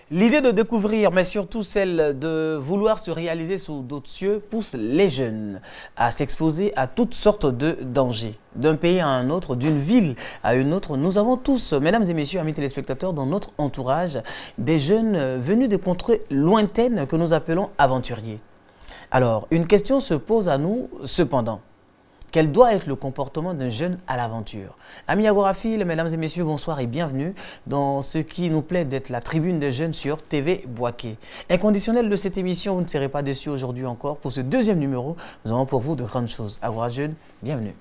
L'idée de découvrir, mais surtout celle de vouloir se réaliser sous d'autres cieux, pousse les jeunes à s'exposer à toutes sortes de dangers. D'un pays à un autre, d'une ville à une autre, nous avons tous, mesdames et messieurs, amis téléspectateurs, dans notre entourage, des jeunes venus de contrées lointaines que nous appelons aventuriers. Alors, une question se pose à nous, cependant. Quel doit être le comportement d'un jeune à l'aventure? Amis agoraphiles, mesdames et messieurs, bonsoir et bienvenue dans ce qui nous plaît d'être la tribune des jeunes sur TV Boaké. Inconditionnel de cette émission, vous ne serez pas déçus aujourd'hui encore. Pour ce deuxième numéro, nous avons pour vous de grandes choses. Agora Jeunes, bienvenue.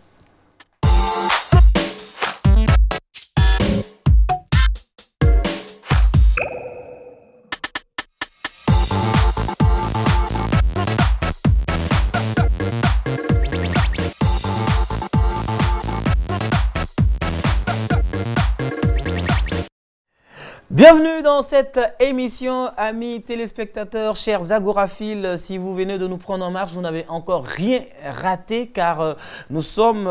Bienvenue dans cette émission, amis téléspectateurs, chers agoraphiles. Si vous venez de nous prendre en marche, vous n'avez encore rien raté car nous sommes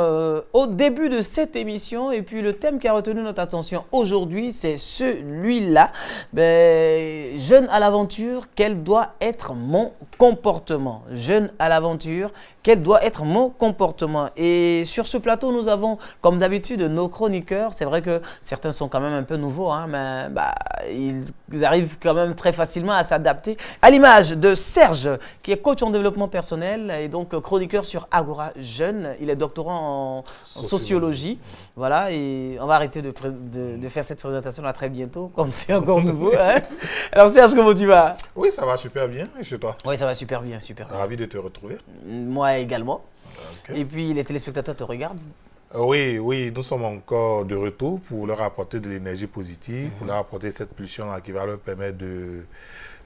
au début de cette émission. Et puis le thème qui a retenu notre attention aujourd'hui, c'est celui-là. Jeune à l'aventure, quel doit être mon comportement? Jeune à l'aventure, quel doit être mon comportement? Et sur ce plateau, nous avons, comme d'habitude, nos chroniqueurs. C'est vrai que certains sont quand même un peu nouveaux, hein, mais ils arrivent quand même très facilement à s'adapter. À l'image de Serge, qui est coach en développement personnel et donc chroniqueur sur Agora Jeunes. Il est doctorant en sociologie. Voilà, et on va arrêter de faire cette présentation là très bientôt, comme c'est encore nouveau. Hein. Alors Serge, comment tu vas? Oui, ça va super bien. Et chez toi? Oui, ça va super bien, super bien. Ravi de te retrouver. Moi également. Okay. Et puis les téléspectateurs te regardent. Oui, nous sommes encore de retour pour leur apporter de l'énergie positive, pour leur apporter cette pulsion qui va leur permettre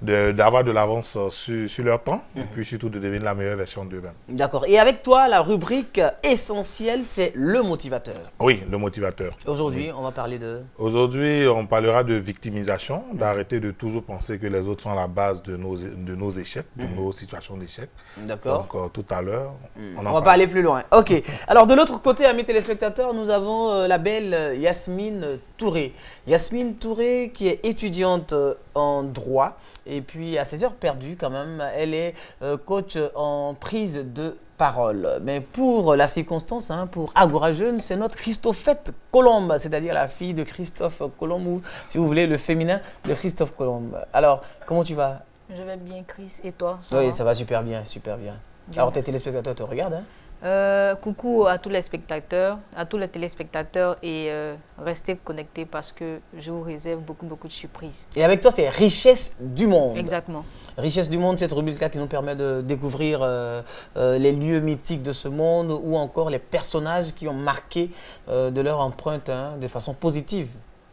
d'avoir de l'avance sur leur temps et puis surtout de devenir la meilleure version d'eux-mêmes. D'accord. Et avec toi, la rubrique essentielle, c'est le motivateur. Oui, le motivateur. Aujourd'hui, on va parler de... Aujourd'hui, on parlera de victimisation, d'arrêter de toujours penser que les autres sont à la base de nos échecs, de nos situations d'échec. D'accord. Donc, tout à l'heure, on va pas aller plus loin. Ok. Alors, de l'autre côté, amis téléspectateurs, nous avons la belle Yasmine Touré. Yasmine Touré, qui est étudiante en droit. Et puis, à ses heures perdues, quand même, elle est coach en prise de parole. Mais pour la circonstance, hein, pour Agora Jeunes, c'est notre Christophette Colombe, c'est-à-dire la fille de Christophe Colomb, ou si vous voulez, le féminin de Christophe Colomb. Alors, comment tu vas? Je vais bien, Chris. Et toi? Oui, ça va super bien, super bien. Alors, tes téléspectateurs te regardent, hein? Coucou à tous les spectateurs, à tous les téléspectateurs et restez connectés parce que je vous réserve beaucoup de surprises. Et avec toi, c'est Richesse du Monde. Exactement. Richesse du Monde, cette rubrique-là qui nous permet de découvrir les lieux mythiques de ce monde ou encore les personnages qui ont marqué de leur empreinte hein, de façon positive.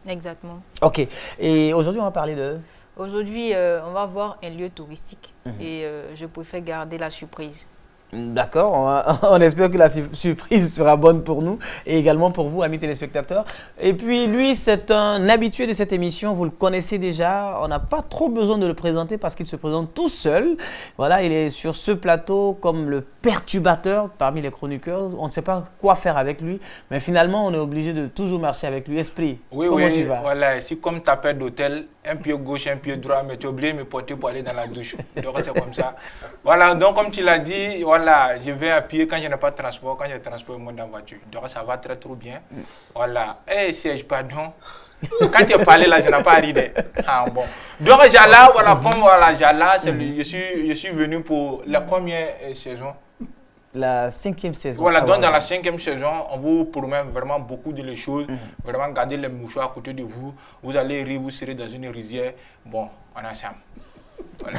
Exactement. Ok. Et aujourd'hui, on va parler de... Aujourd'hui, on va voir un lieu touristique et je préfère garder la surprise. D'accord, on espère que la surprise sera bonne pour nous et également pour vous, amis téléspectateurs. Et puis lui, c'est un habitué de cette émission, vous le connaissez déjà, on n'a pas trop besoin de le présenter parce qu'il se présente tout seul. Voilà, il est sur ce plateau comme le perturbateur parmi les chroniqueurs, on ne sait pas quoi faire avec lui, mais finalement on est obligé de toujours marcher avec lui. Esprit, comment tu vas? Voilà, c'est comme ta paire d'hôtel, un pied gauche, un pied droit, mais tu es obligé de me porter pour aller dans la douche. Donc c'est comme ça. Voilà, donc comme tu l'as dit, voilà, je vais à pied quand je n'ai pas de transport, quand j'ai transport, je monte en voiture. Donc ça va très bien. Voilà. Et Serge, pardon. Quand tu as parlé là, je n'ai pas ri. Ah bon. Donc Jala, voilà, comme voilà, Jala, je suis venu pour la première saison. La 5e saison. Voilà, donc dans la 5e saison, on vous promet vraiment beaucoup de choses. Vraiment, gardez les mouchoirs à côté de vous. Vous allez rire, vous serez dans une rizière. Bon, on est ensemble. Voilà.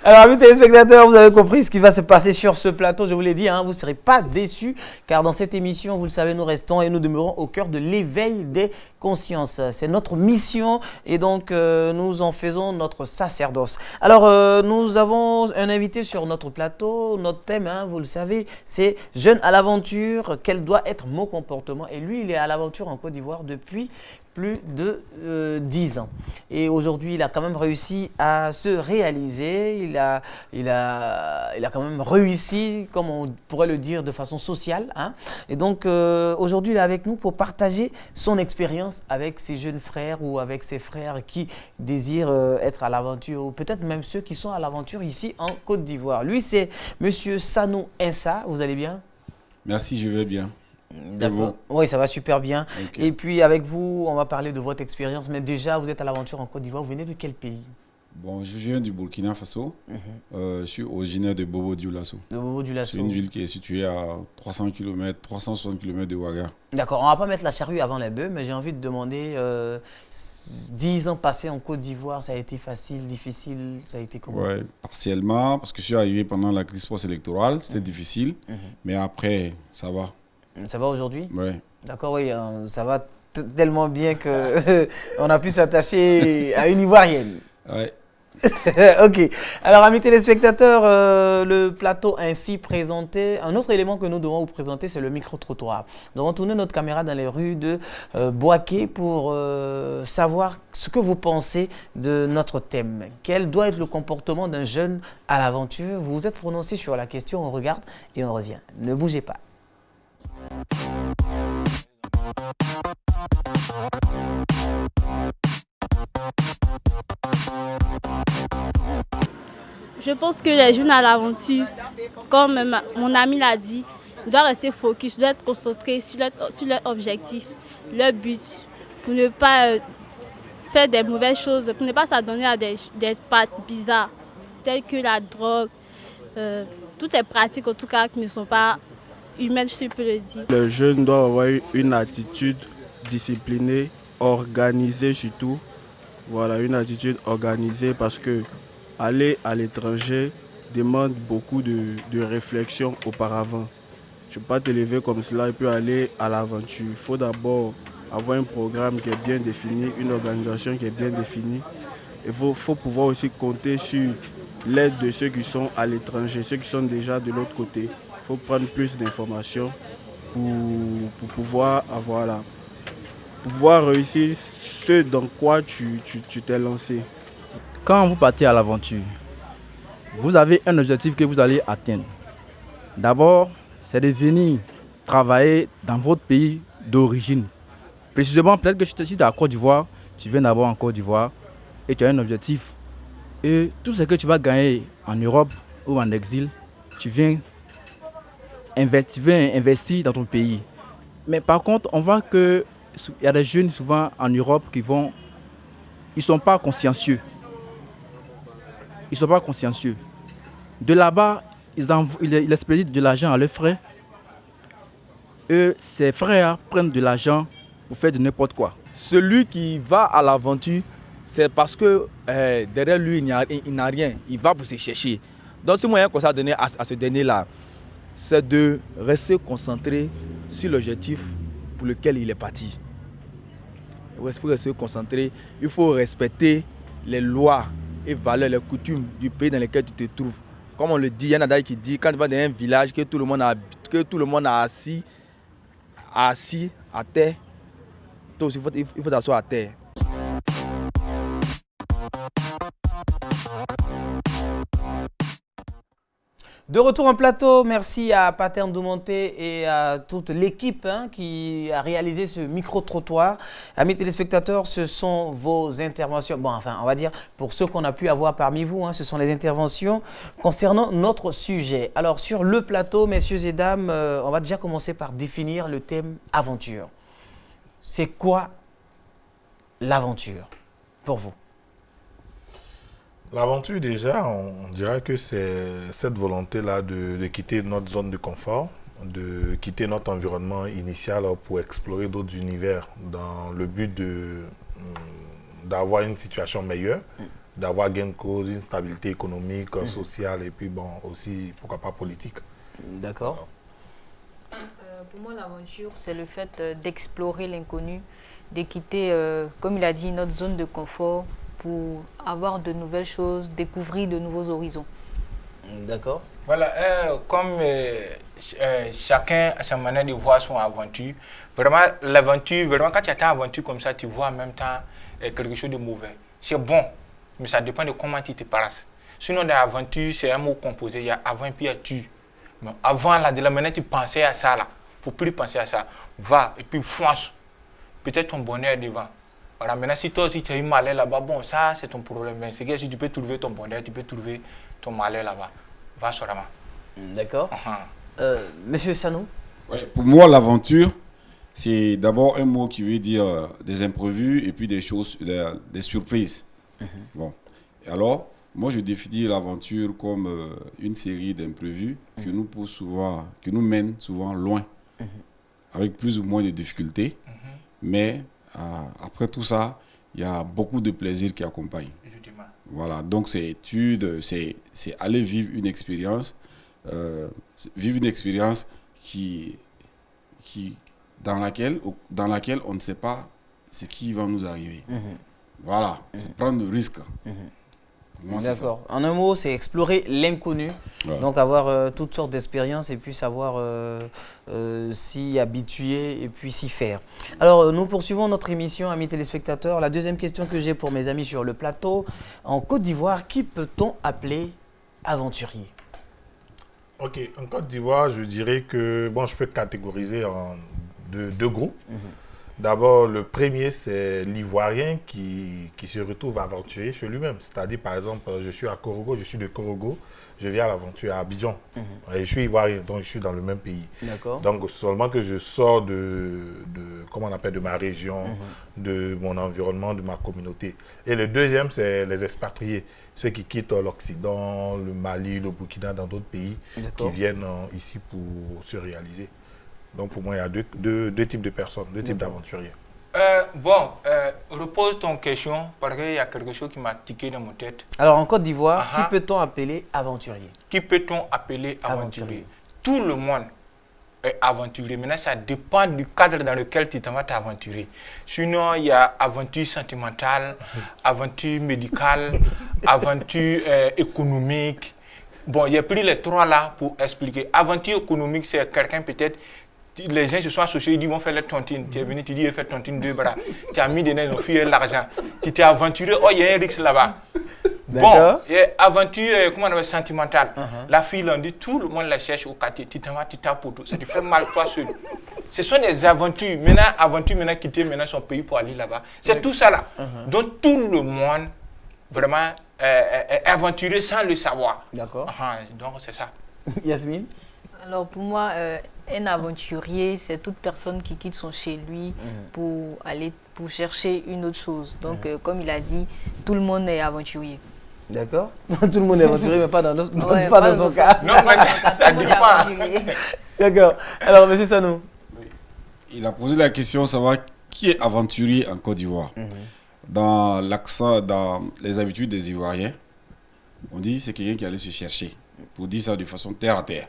Alors, amis téléspectateurs, vous avez compris ce qui va se passer sur ce plateau. Je vous l'ai dit, hein, vous ne serez pas déçus car dans cette émission, vous le savez, nous restons et nous demeurons au cœur de l'éveil des consciences. C'est notre mission et donc nous en faisons notre sacerdoce. Alors, nous avons un invité sur notre plateau. Notre thème, hein, vous le savez, c'est « Jeune à l'aventure, quel doit être mon comportement ?» Et lui, il est à l'aventure en Côte d'Ivoire depuis plus de 10 ans. Et aujourd'hui, il a quand même même réussi à se réaliser. Il a quand même réussi, comme on pourrait le dire, de façon sociale, hein. Et donc, aujourd'hui, il est avec nous pour partager son expérience avec ses jeunes frères ou avec ses frères qui désirent être à l'aventure, ou peut-être même ceux qui sont à l'aventure ici en Côte d'Ivoire. Lui, c'est Monsieur Sanou Insa. Vous allez bien? Merci, je vais bien. D'accord. Oui, ça va super bien. Okay. Et puis avec vous, on va parler de votre expérience. Mais déjà, vous êtes à l'aventure en Côte d'Ivoire. Vous venez de quel pays? Bon, je viens du Burkina Faso. Je suis originaire de Bobo-Dioulasso. De Bobo-Dioulasso. C'est une ville qui est située à 300 km, 360 km de Ouaga. D'accord. On ne va pas mettre la charrue avant les bœufs, mais j'ai envie de demander, 10 ans passés en Côte d'Ivoire, ça a été facile, difficile, ça a été comment? Oui, partiellement, parce que je suis arrivé pendant la crise post-électorale, c'était difficile. Mais après, ça va. Ça va aujourd'hui? Oui. D'accord, oui, ça va tellement bien qu'on a pu s'attacher à une Ivoirienne. Oui. Ok. Alors, amis téléspectateurs, le plateau ainsi présenté. Un autre élément que nous devons vous présenter, c'est le micro-trottoir. Nous allons tourner notre caméra dans les rues de Boaké pour savoir ce que vous pensez de notre thème. Quel doit être le comportement d'un jeune à l'aventure? Vous vous êtes prononcé sur la question, on regarde et on revient. Ne bougez pas. Je pense que les jeunes à l'aventure, comme mon ami l'a dit, doivent rester focus, doivent être concentrés sur leur objectif, leur but, pour ne pas faire des mauvaises choses, pour ne pas s'adonner à des pattes bizarres, telles que la drogue, toutes les pratiques en tout cas qui ne sont pas humaines, je peux le dire. Les jeunes doivent avoir une attitude disciplinée, organisée surtout. Voilà, une attitude organisée parce que aller à l'étranger demande beaucoup de réflexion auparavant. Je ne peux pas te lever comme cela et puis aller à l'aventure. Il faut d'abord avoir un programme qui est bien défini, une organisation qui est bien définie. Il faut pouvoir aussi compter sur l'aide de ceux qui sont à l'étranger, ceux qui sont déjà de l'autre côté. Il faut prendre plus d'informations pour pouvoir réussir ce dans quoi tu t'es lancé. Quand vous partez à l'aventure, vous avez un objectif que vous allez atteindre. D'abord, c'est de venir travailler dans votre pays d'origine. Précisément, peut-être que si tu es à Côte d'Ivoire, tu viens d'abord en Côte d'Ivoire et tu as un objectif. Et tout ce que tu vas gagner en Europe ou en exil, tu viens investir dans ton pays. Mais par contre, on voit qu'il y a des jeunes souvent en Europe qui ils ne sont pas consciencieux. Ils ne sont pas consciencieux. De là-bas, ils expédient de l'argent à leurs frères. Et ces frères prennent de l'argent pour faire de n'importe quoi. Celui qui va à l'aventure, c'est parce que derrière lui, il n'a rien. Il va pour se chercher. Donc, ce moyen qu'on s'est donné à ce dernier-là, c'est de rester concentré sur l'objectif pour lequel il est parti. Il faut rester concentré. Il faut respecter les lois et valeurs, les coutumes du pays dans lequel tu te trouves. Comme on le dit, il y en a qui dit quand tu vas dans un village que tout le monde a assis à terre, toi aussi il faut t'asseoir à terre. De retour en plateau, merci à Paterne Doumonté et à toute l'équipe qui a réalisé ce micro-trottoir. Amis téléspectateurs, ce sont vos interventions. Bon, enfin, on va dire, pour ceux qu'on a pu avoir parmi vous, ce sont les interventions concernant notre sujet. Alors, sur le plateau, messieurs et dames, on va déjà commencer par définir le thème aventure. C'est quoi l'aventure pour vous? L'aventure, déjà, on dirait que c'est cette volonté-là de quitter notre zone de confort, de quitter notre environnement initial pour explorer d'autres univers dans le but d'avoir une situation meilleure, d'avoir gain de cause, une stabilité économique, sociale et puis bon, aussi, pourquoi pas, politique. D'accord. Pour moi, l'aventure, c'est le fait d'explorer l'inconnu, de quitter, comme il a dit, notre zone de confort, pour avoir de nouvelles choses, découvrir de nouveaux horizons. D'accord. Voilà, comme chacun a sa manière de voir son aventure. Vraiment, l'aventure, vraiment, quand tu attends une aventure comme ça, tu vois en même temps quelque chose de mauvais. C'est bon Mais ça dépend de comment tu te places. Sinon, dans l'aventure, c'est un mot composé. Il y a avant et puis il y a tu. Mais avant, là, de la manière tu pensais à ça, là. Il ne faut plus penser à ça. Va et puis fonce. Peut-être ton bonheur est devant. Voilà, maintenant, si toi aussi tu as eu malheur là-bas, bon, ça, c'est ton problème. Mais c'est que si tu peux trouver ton bonheur, tu peux trouver ton malheur là-bas. Va sur la main. D'accord. Monsieur Sanou? Ouais, pour moi, l'aventure, c'est d'abord un mot qui veut dire des imprévus et puis des choses, des surprises. Bon. Et alors, moi, je définis l'aventure comme une série d'imprévus qui nous pousse souvent, qui nous mène souvent loin, avec plus ou moins de difficultés. Mais après tout ça, il y a beaucoup de plaisir qui accompagne. Voilà, donc c'est étude, c'est aller vivre une expérience, dans laquelle on ne sait pas ce qui va nous arriver. Voilà, c'est prendre le risque. D'accord. En un mot, c'est explorer l'inconnu. Ouais. Donc avoir toutes sortes d'expériences et puis savoir s'y habituer et puis s'y faire. Alors, nous poursuivons notre émission, amis téléspectateurs. La deuxième question que j'ai pour mes amis sur le plateau. En Côte d'Ivoire, qui peut-on appeler aventurier? Ok, en Côte d'Ivoire, je dirais que je peux catégoriser en deux groupes. D'abord, le premier, c'est l'Ivoirien qui se retrouve aventurier chez lui-même. C'est-à-dire, par exemple, je suis à Korogo, je suis de Korogo, je viens à l'aventure à Abidjan. Et je suis Ivoirien, donc je suis dans le même pays. Donc, seulement que je sors comment on appelle, de ma région, de mon environnement, de ma communauté. Et le deuxième, c'est les expatriés. Ceux qui quittent l'Occident, le Mali, le Burkina, dans d'autres pays, qui viennent ici pour se réaliser. Donc pour moi, il y a deux types de personnes, deux types d'aventuriers. Repose ton question, parce qu'il y a quelque chose qui m'a tiqué dans mon tête. Alors en Côte d'Ivoire, qui peut-on appeler aventurier? Qui peut-on appeler aventurier? Tout le monde est aventurier. Maintenant, ça dépend du cadre dans lequel tu vas t'aventurer. Sinon, il y a aventure sentimentale, aventure médicale, aventure économique. Bon, il y a pris les trois là pour expliquer. Aventure économique, c'est quelqu'un peut-être... Les gens se sont associés, ils vont faire la tontine. Tu es venu, tu dis, fais tontine 2 bras. Tu as mis dedans, ils ont filé l'argent. Tu t'es aventuré, oh, il y a un risque là-bas. Bon, aventure, comment on appelle, sentimentale. La fille, on dit, tout le monde la cherche au quartier. Tu t'en vas, tu tapes pour tout. Ça te fait mal, toi seul. Ce sont des aventures. Maintenant, quitter son pays pour aller là-bas. C'est tout ça là. Donc, tout le monde, vraiment, est aventuré sans le savoir. D'accord. Donc, c'est ça. Yasmine? Alors, pour moi, un aventurier, c'est toute personne qui quitte son chez lui pour chercher une autre chose. Donc, comme il a dit, tout le monde est aventurier. D'accord. Tout le monde est aventurier, mais pas dans son cas. Non, mais ça dépend. D'accord. Alors, monsieur Sanou. Il a posé la question de savoir qui est aventurier en Côte d'Ivoire. Dans l'accent, dans les habitudes des Ivoiriens, on dit que c'est quelqu'un qui allait se chercher. Pour dire ça de façon terre à terre.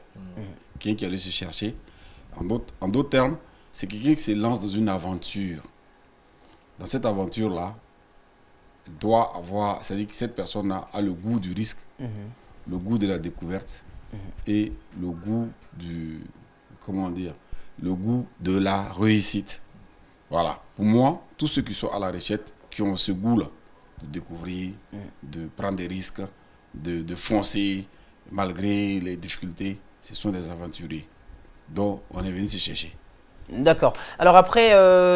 Quelqu'un qui allait se chercher. En d'autres termes, c'est quelqu'un qui se lance dans une aventure. Dans cette aventure-là, doit avoir, c'est-à-dire que cette personne-là a le goût du risque, le goût de la découverte et le goût le goût de la réussite. Voilà. Pour moi, tous ceux qui sont à la recherche, qui ont ce goût-là de découvrir, de prendre des risques, de foncer malgré les difficultés, ce sont des aventuriers. Donc, on est venu se chercher. D'accord. Alors après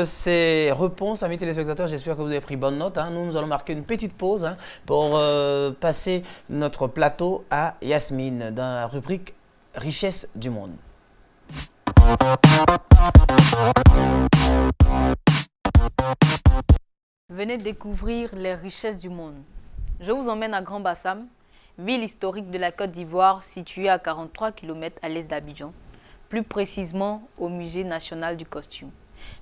ces réponses, amis téléspectateurs, j'espère que vous avez pris bonne note. Nous allons marquer une petite pause pour passer notre plateau à Yasmine dans la rubrique Richesse du monde. Venez découvrir les richesses du monde. Je vous emmène à Grand Bassam, ville historique de la Côte d'Ivoire située à 43 km à l'est d'Abidjan, plus précisément au Musée national du costume.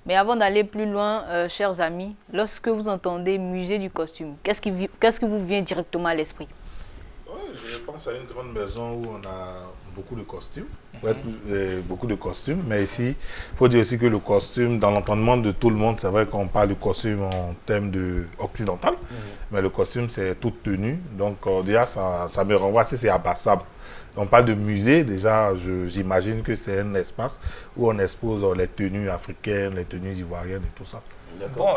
Mais avant d'aller plus loin, chers amis, lorsque vous entendez Musée du costume, qu'est-ce qui vous vient directement à l'esprit? Je pense à une grande maison où on a beaucoup de costumes, beaucoup de costumes, mais ici, il faut dire aussi que le costume, dans l'entendement de tout le monde, c'est vrai qu'on parle du costume en termes occidental, mais le costume, c'est toute tenue, donc déjà, ça me renvoie, si c'est à Bassam. On parle de musée, déjà, j'imagine que c'est un espace où on expose les tenues africaines, les tenues ivoiriennes et tout ça. Bon,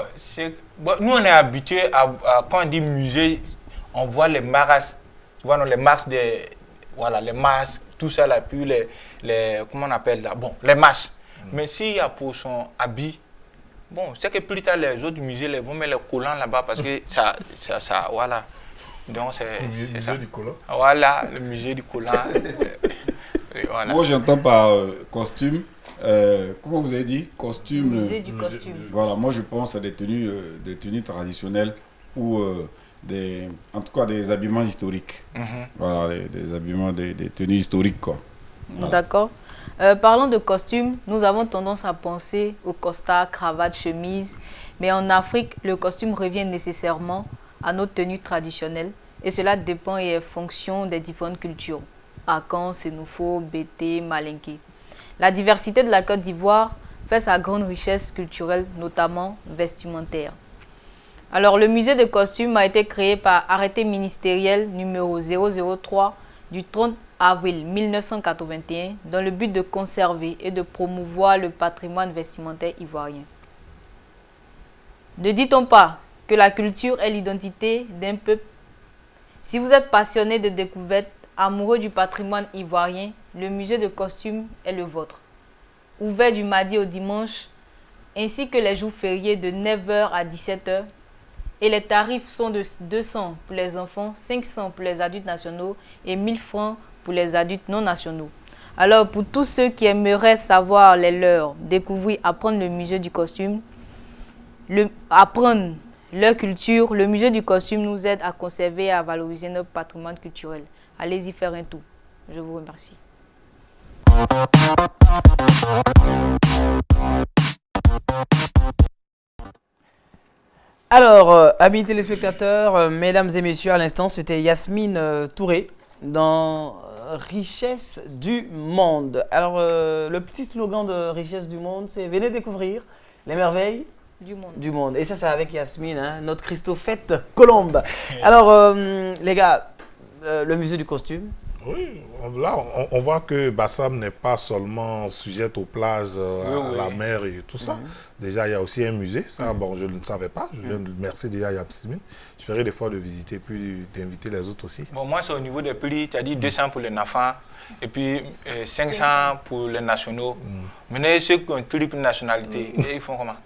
nous, on est habitués à quand on dit musée, on voit les marasses, tu vois, non, les masques des, voilà, les masques, tout ça là, puis les comment on appelle là, bon, les masques. Mais s'il y a pour son habit, bon, c'est que plus tard les autres musées les vont mettre les collants là-bas parce que ça, voilà. Donc c'est ça. Musée du collant. Voilà, le musée du collant. Voilà. Moi, j'entends par costume. Comment vous avez dit? Costume. Musée du costume. Voilà, moi je pense à des tenues traditionnelles ou en tout cas des habillements historiques. Voilà, des habillements, des tenues historiques, quoi. Voilà. D'accord. Parlant de costumes, nous avons tendance à penser au costard, cravate, chemise. Mais en Afrique, le costume revient nécessairement à nos tenues traditionnelles. Et cela dépend et est fonction des différentes cultures. Akan, Sénoufo, Bété, Malinké. La diversité de la Côte d'Ivoire fait sa grande richesse culturelle, notamment vestimentaire. Alors, le musée de costumes a été créé par arrêté ministériel numéro 003 du 30 avril 1981 dans le but de conserver et de promouvoir le patrimoine vestimentaire ivoirien. Ne dit-on pas que la culture est l'identité d'un peuple? Si vous êtes passionné de découverte, amoureux du patrimoine ivoirien, le musée de costumes est le vôtre. Ouvert du mardi au dimanche, ainsi que les jours fériés de 9h à 17h. Et les tarifs sont de 200 pour les enfants, 500 pour les adultes nationaux et 1000 francs pour les adultes non nationaux. Alors, pour tous ceux qui aimeraient savoir les leurs, découvrir, apprendre le musée du costume, apprendre leur culture, le musée du costume nous aide à conserver et à valoriser notre patrimoine culturel. Allez-y faire un tour. Je vous remercie. Alors, amis téléspectateurs, mesdames et messieurs, à l'instant, c'était Yasmine Touré dans Richesse du Monde. Alors, le petit slogan de Richesse du Monde, c'est « Venez découvrir les merveilles du monde ». Et ça, c'est avec Yasmine, hein, notre Christophette Colombe. Alors, les gars, le musée du costume. Oui, là, on voit que Bassam n'est pas seulement sujette aux plages, à la mer et tout ça. Déjà, il y a aussi un musée. Ça, bon, je ne savais pas. Je merci déjà Yasmine. Je ferai l'effort de visiter puis d'inviter les autres aussi. Bon, moi, c'est au niveau des prix. Tu as dit 200 pour les NAFA et puis 500 pour les nationaux. Maintenant, ceux qui ont une triple nationalité, ils font comment?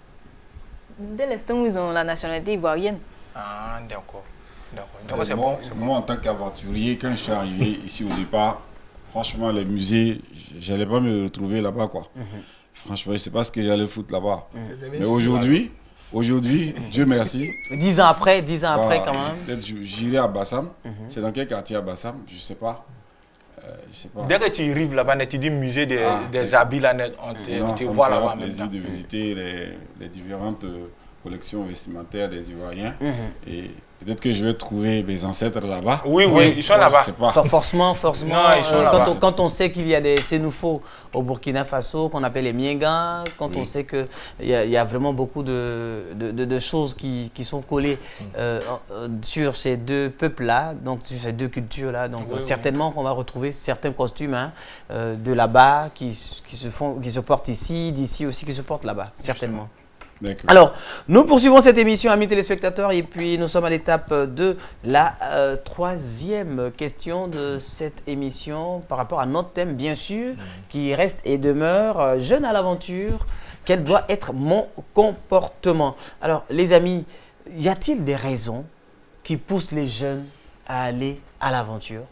Dès l'instant où ils ont la nationalité ivoirienne. Ah, d'accord. Donc, moi, en tant qu'aventurier, quand je suis arrivé ici au départ, franchement, les musées, je n'allais pas me retrouver là-bas, quoi. Franchement, je ne sais pas ce que j'allais foutre là-bas. Mais aujourd'hui, Dieu merci. 10 ans après, voilà, quand même. Peut-être j'irai à Bassam. C'est dans quel quartier à Bassam? Je ne sais pas. Dès que tu arrives là-bas, tu dis musée des habits, là, on te voit là-bas. Ça me fera plaisir de visiter les différentes collections vestimentaires des Ivoiriens. Et peut-être que je vais trouver mes ancêtres là-bas. Oui, ils sont là-bas. Forcément. Non, ils sont là-bas. Quand on sait qu'il y a des Sénoufos au Burkina Faso, qu'on appelle les Mienga, quand on sait qu'il y a vraiment beaucoup de choses qui sont collées sur ces deux peuples-là, donc sur ces deux cultures-là. Donc certainement qu'on va retrouver certains costumes de là-bas qui se portent ici, d'ici aussi qui se portent là-bas, certainement. Alors, nous poursuivons cette émission, amis téléspectateurs, et puis nous sommes à l'étape de la troisième question de cette émission par rapport à notre thème, bien sûr, qui reste et demeure jeune à l'aventure. Quel doit être mon comportement? Alors, les amis, y a-t-il des raisons qui poussent les jeunes à aller à l'aventure?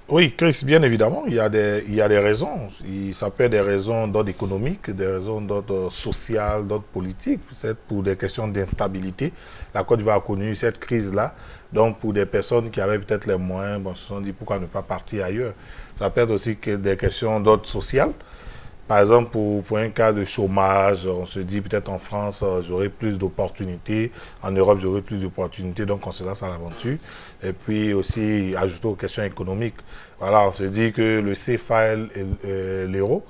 Oui, Chris, bien évidemment, il y a des raisons. Ça peut être des raisons d'ordre économique, des raisons d'ordre social, d'ordre politique, peut-être pour des questions d'instabilité. La Côte d'Ivoire a connu cette crise-là. Donc, pour des personnes qui avaient peut-être les moyens, se sont dit pourquoi ne pas partir ailleurs. Ça peut être aussi des questions d'ordre social. Par exemple, pour un cas de chômage, on se dit peut-être en France, j'aurai plus d'opportunités. En Europe, j'aurai plus d'opportunités. Donc, on se lance à l'aventure. Et puis aussi, ajouter aux questions économiques. Voilà, on se dit que le CFA et l'euro,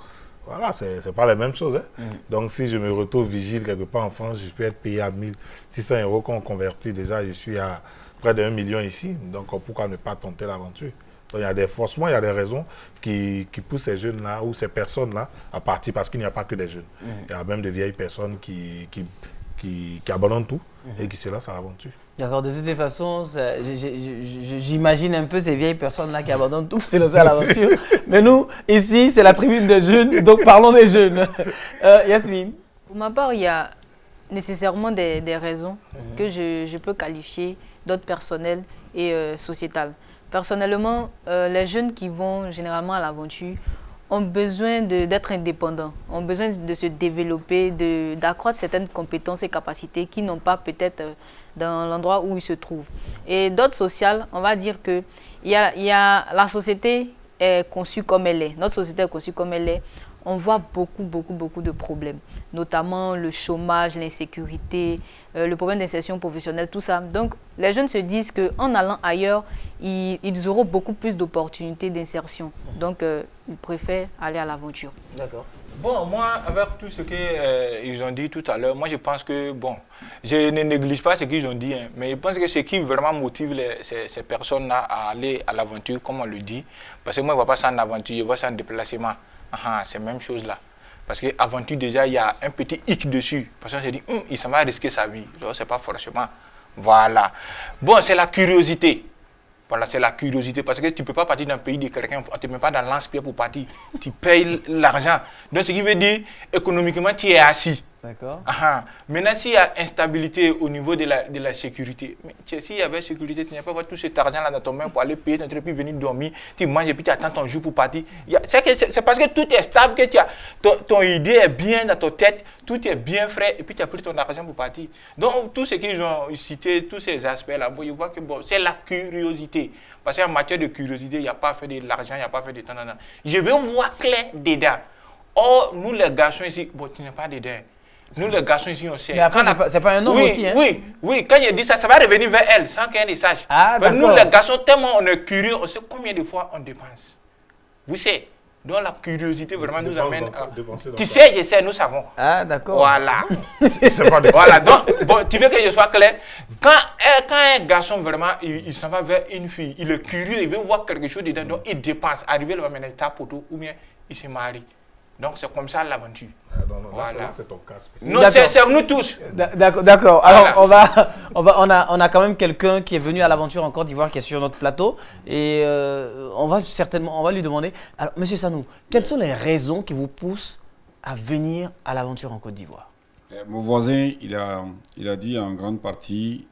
voilà, c'est pas la même chose. Donc, si je me retrouve vigile quelque part en France, je peux être payé à 1600 € quand on convertit. Déjà, je suis à près de 1 million ici. Donc, pourquoi ne pas tenter l'aventure? Donc, forcément, il y a des raisons qui poussent ces jeunes-là ou ces personnes-là à partir parce qu'il n'y a pas que des jeunes. Il y a même des vieilles personnes qui qui abandonnent tout et qui se lancent à l'aventure. D'accord, de toutes les façons, j'imagine un peu ces vieilles personnes-là qui abandonnent tout pour se lancer à l'aventure. Mais nous, ici, c'est la tribune des jeunes, donc parlons des jeunes. Yasmine. Pour ma part, il y a nécessairement des raisons que je peux qualifier d'autres personnelles et sociétales. Personnellement, les jeunes qui vont généralement à l'aventure ont besoin d'être indépendants, ont besoin de se développer, d'accroître certaines compétences et capacités qu'ils n'ont pas peut-être dans l'endroit où ils se trouvent. Et d'autres sociales, on va dire que la société est conçue comme elle est. Notre société est conçue comme elle est. On voit beaucoup de problèmes, notamment le chômage, l'insécurité, le problème d'insertion professionnelle, tout ça. Donc, les jeunes se disent qu'en allant ailleurs, ils auront beaucoup plus d'opportunités d'insertion. Donc, ils préfèrent aller à l'aventure. D'accord. Bon, moi, avec tout ce qu'ils ont dit tout à l'heure, moi je pense que, bon, je ne néglige pas ce qu'ils ont dit, hein, mais je pense que ce qui vraiment motive ces personnes-là à aller à l'aventure, comme on le dit, parce que moi je ne vois pas ça en aventure, je vois ça en déplacement. C'est la même chose là. Parce qu'aventure, déjà, il y a un petit hic dessus. Parce qu'on se dit, il s'en va risquer sa vie. Donc, c'est pas forcément. Voilà. Bon, c'est la curiosité. Voilà, c'est la curiosité. Parce que tu ne peux pas partir d'un pays de quelqu'un, on ne te met pas dans l'anse-pied pour partir. Tu payes l'argent. Donc, ce qui veut dire, économiquement, tu es assis. D'accord. Maintenant, s'il y a instabilité au niveau de la sécurité, s'il y avait sécurité, tu n'as pas tout cet argent-là dans ton main pour aller payer ton truc, puis venir dormir, tu manges et puis tu attends ton jour pour partir. C'est parce que tout est stable, que ton idée est bien dans ta tête, tout est bien frais, et puis tu as pris ton argent pour partir. Donc, tout ce qu'ils ont cité, tous ces aspects-là, bon, je vois que bon, c'est la curiosité. Parce qu'en matière de curiosité, il n'y a pas fait de l'argent, il n'y a pas fait de temps. Je veux voir clair dedans. Or, nous les garçons ici, bon, tu n'es pas dedans. Nous, les garçons ici, on sait. Mais après, c'est pas un homme aussi, hein? Oui, quand je dis ça, ça va revenir vers elle, sans qu'elle ne sache. Mais nous, les garçons, tellement on est curieux, on sait combien de fois on dépense. Vous savez, donc la curiosité vraiment nous amène à... Tu sais, je sais, nous savons. Ah, d'accord. Voilà. Voilà, donc, bon, tu veux que je sois clair? Quand un garçon, vraiment, il s'en va vers une fille, il est curieux, il veut voir quelque chose dedans, donc il dépense. Arrivé, il va mener ta poteau, ou bien il se marie. Donc, c'est comme ça l'aventure. Non, voilà. C'est ton cas spécial. Non, c'est nous tous. D'accord. Alors, voilà. on a quand même quelqu'un qui est venu à l'aventure en Côte d'Ivoire, qui est sur notre plateau. Et on va lui demander. Alors, Monsieur Sanou, quelles sont les raisons qui vous poussent à venir à l'aventure en Côte d'Ivoire? Mon voisin, il a dit en grande partie,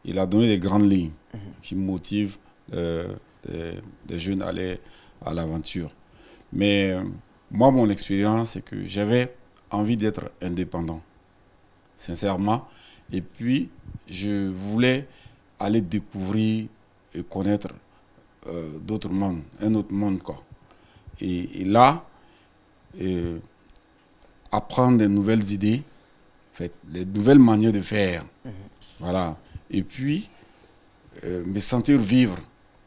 il a donné des grandes lignes qui motivent les jeunes à aller à l'aventure. Mais moi, mon expérience, c'est que j'avais envie d'être indépendant, sincèrement. Et puis, je voulais aller découvrir et connaître d'autres mondes, un autre monde, quoi. Et là, apprendre des nouvelles idées, des nouvelles manières de faire. Voilà. Et puis, me sentir vivre,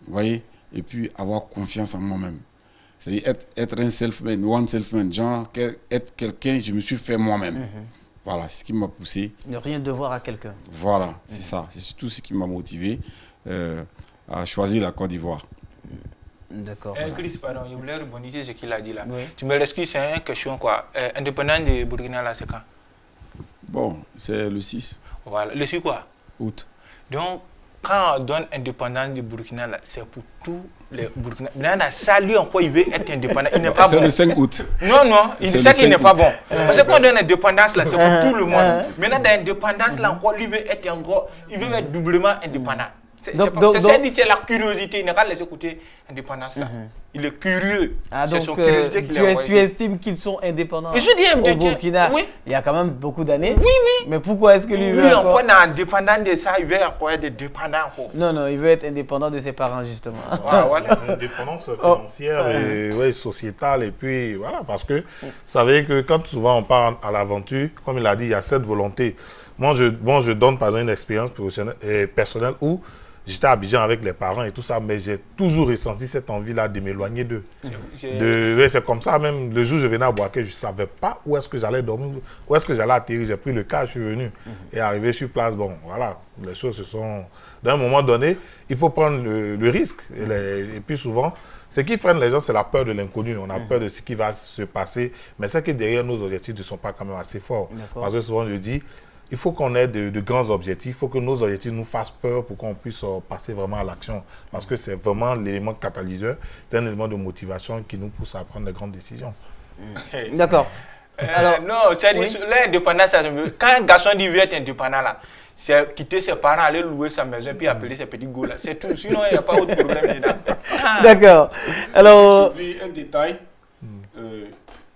vous voyez, et puis avoir confiance en moi-même. C'est-à-dire être un self-made, one self-made, genre être quelqu'un, je me suis fait moi-même. Voilà, c'est ce qui m'a poussé. Ne rien devoir à quelqu'un. Voilà, c'est ça. C'est surtout ce qui m'a motivé à choisir la Côte d'Ivoire. D'accord. Chris, pardon, je voulais rebondir sur ce qu'il a dit là. Oui. Tu me l'excuses, c'est une question quoi. Indépendant de Burkina, là, c'est quand? Bon, c'est le 6 Voilà. Le 6 quoi? août. Donc, quand on donne indépendance du Burkina, c'est pour tous les Burkinabés. Maintenant, ça, lui, encore, il veut être indépendant. Il n'est pas bon. C'est le 5 août. Non, il sait qu'il n'est pas bon. Parce que quand on donne indépendance, là, c'est pour tout le monde. Maintenant, dans l'indépendance, là, encore, lui veut être il veut être doublement indépendant. C'est la curiosité. Il n'a pas laissé écouter l'indépendance, là. Il est curieux. Donc, tu estimes qu'ils sont indépendants au Burkina? Oui. Il y a quand même beaucoup d'années. Oui. Mais pourquoi est-ce que lui veut encore est indépendant de ça, il veut encore être dépendant. Non, il veut être indépendant de ses parents, justement. Voilà. Indépendance financière et sociétale. Et puis, voilà, parce que vous savez que quand souvent on part à l'aventure, comme il a dit, il y a cette volonté. Moi, je donne par exemple une expérience personnelle où j'étais à Abidjan avec les parents et tout ça, mais j'ai toujours ressenti cette envie-là de m'éloigner d'eux. C'est comme ça, même le jour où je venais à Boaké, je ne savais pas où est-ce que j'allais dormir, où est-ce que j'allais atterrir. J'ai pris le car, je suis venu. Et arrivé sur place, bon, voilà, les choses se sont... D'un moment donné, il faut prendre le risque. Et puis souvent, ce qui freine les gens, c'est la peur de l'inconnu. On a peur de ce qui va se passer, mais c'est que derrière nos objectifs ne sont pas quand même assez forts. Parce que souvent, je dis... il faut qu'on ait de grands objectifs, il faut que nos objectifs nous fassent peur pour qu'on puisse passer vraiment à l'action. Parce que c'est vraiment l'élément catalyseur, c'est un élément de motivation qui nous pousse à prendre de grandes décisions. D'accord. Alors, non, c'est-à-dire, l'indépendance, quand un garçon dit veut être indépendant, là, c'est quitter ses parents, aller louer sa maison, puis appeler ses petits gars là. C'est tout. Sinon, il n'y a pas autre problème dedans. D'accord. Alors. Un détail.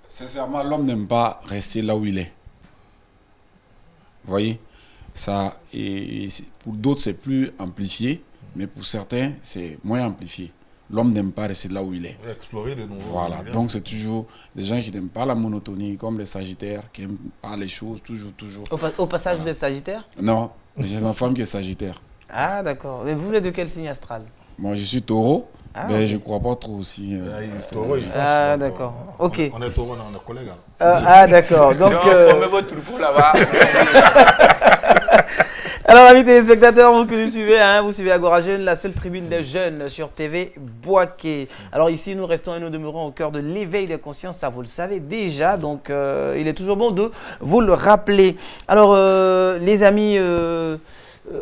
Sincèrement, l'homme n'aime pas rester là où il est. Vous voyez ça, et pour d'autres, c'est plus amplifié, mais pour certains, c'est moins amplifié. L'homme n'aime pas rester là où il est. Explorer de nouveaux. Voilà, donc c'est toujours des gens qui n'aiment pas la monotonie, comme les Sagittaires, qui n'aiment pas les choses, toujours. Au passage, vous êtes Sagittaire? Non, j'ai ma femme qui est Sagittaire. Ah, d'accord. Mais vous êtes de quel signe astral? Moi, je suis Taureau, mais okay. Je ne crois pas trop aussi. Taureau, il ah, d'accord. Ok. On est Taureau, on est collègues. Ah, d'accord. Donc, on met votre troupeau là-bas. Alors, amis téléspectateurs, vous que nous suivez, vous suivez Agora Jeune, la seule tribune des jeunes sur TV Boaké. Alors ici, nous restons et nous demeurons au cœur de l'éveil des consciences, ça vous le savez déjà, donc il est toujours bon de vous le rappeler. Alors, les amis,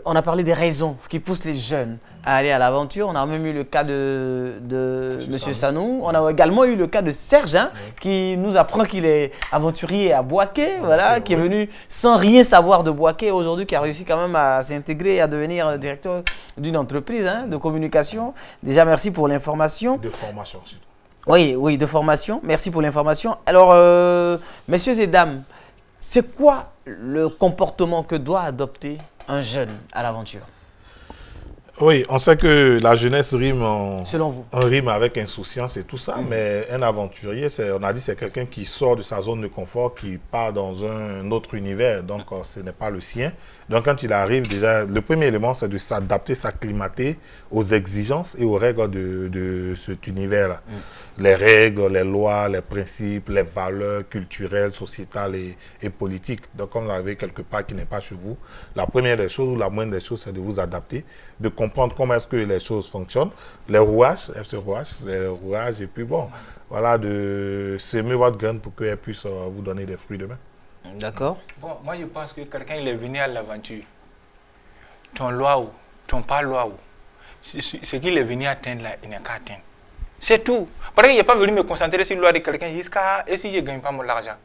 on a parlé des raisons qui poussent les jeunes à aller à l'aventure. On a même eu le cas de M. Sanou. On a également eu le cas de Serge, qui nous apprend qu'il est aventurier à Boaké, voilà, qui est venu sans rien savoir de Boaké aujourd'hui, qui a réussi quand même à s'intégrer et à devenir directeur d'une entreprise de communication. Déjà, merci pour l'information. De formation surtout. Oui, de formation. Merci pour l'information. Alors, messieurs et dames, c'est quoi le comportement que doit adopter un jeune à l'aventure? Oui, on sait que la jeunesse rime, selon vous, rime avec insouciance et tout ça, mais un aventurier, on a dit c'est quelqu'un qui sort de sa zone de confort, qui part dans un autre univers, donc ce n'est pas le sien. Donc quand il arrive, déjà, le premier élément, c'est de s'adapter, s'acclimater aux exigences et aux règles de cet univers-là. Les règles, les lois, les principes, les valeurs culturelles, sociétales et politiques. Donc, quand vous arrivez quelque part qui n'est pas chez vous, la première des choses ou la moindre des choses, c'est de vous adapter, de comprendre comment est-ce que les choses fonctionnent, les rouages, et puis bon, voilà, de s'aimer votre graine pour qu'elle puisse vous donner des fruits demain. D'accord. Bon, moi, je pense que quelqu'un, il est venu à l'aventure. Ton loi ou, ton pas loi ou, ce qu'il est venu atteindre là, il n'est qu'à atteindre. C'est tout. Parce qu'il n'est pas venu me concentrer sur la loi de quelqu'un jusqu'à et si je ne gagne pas mon argent.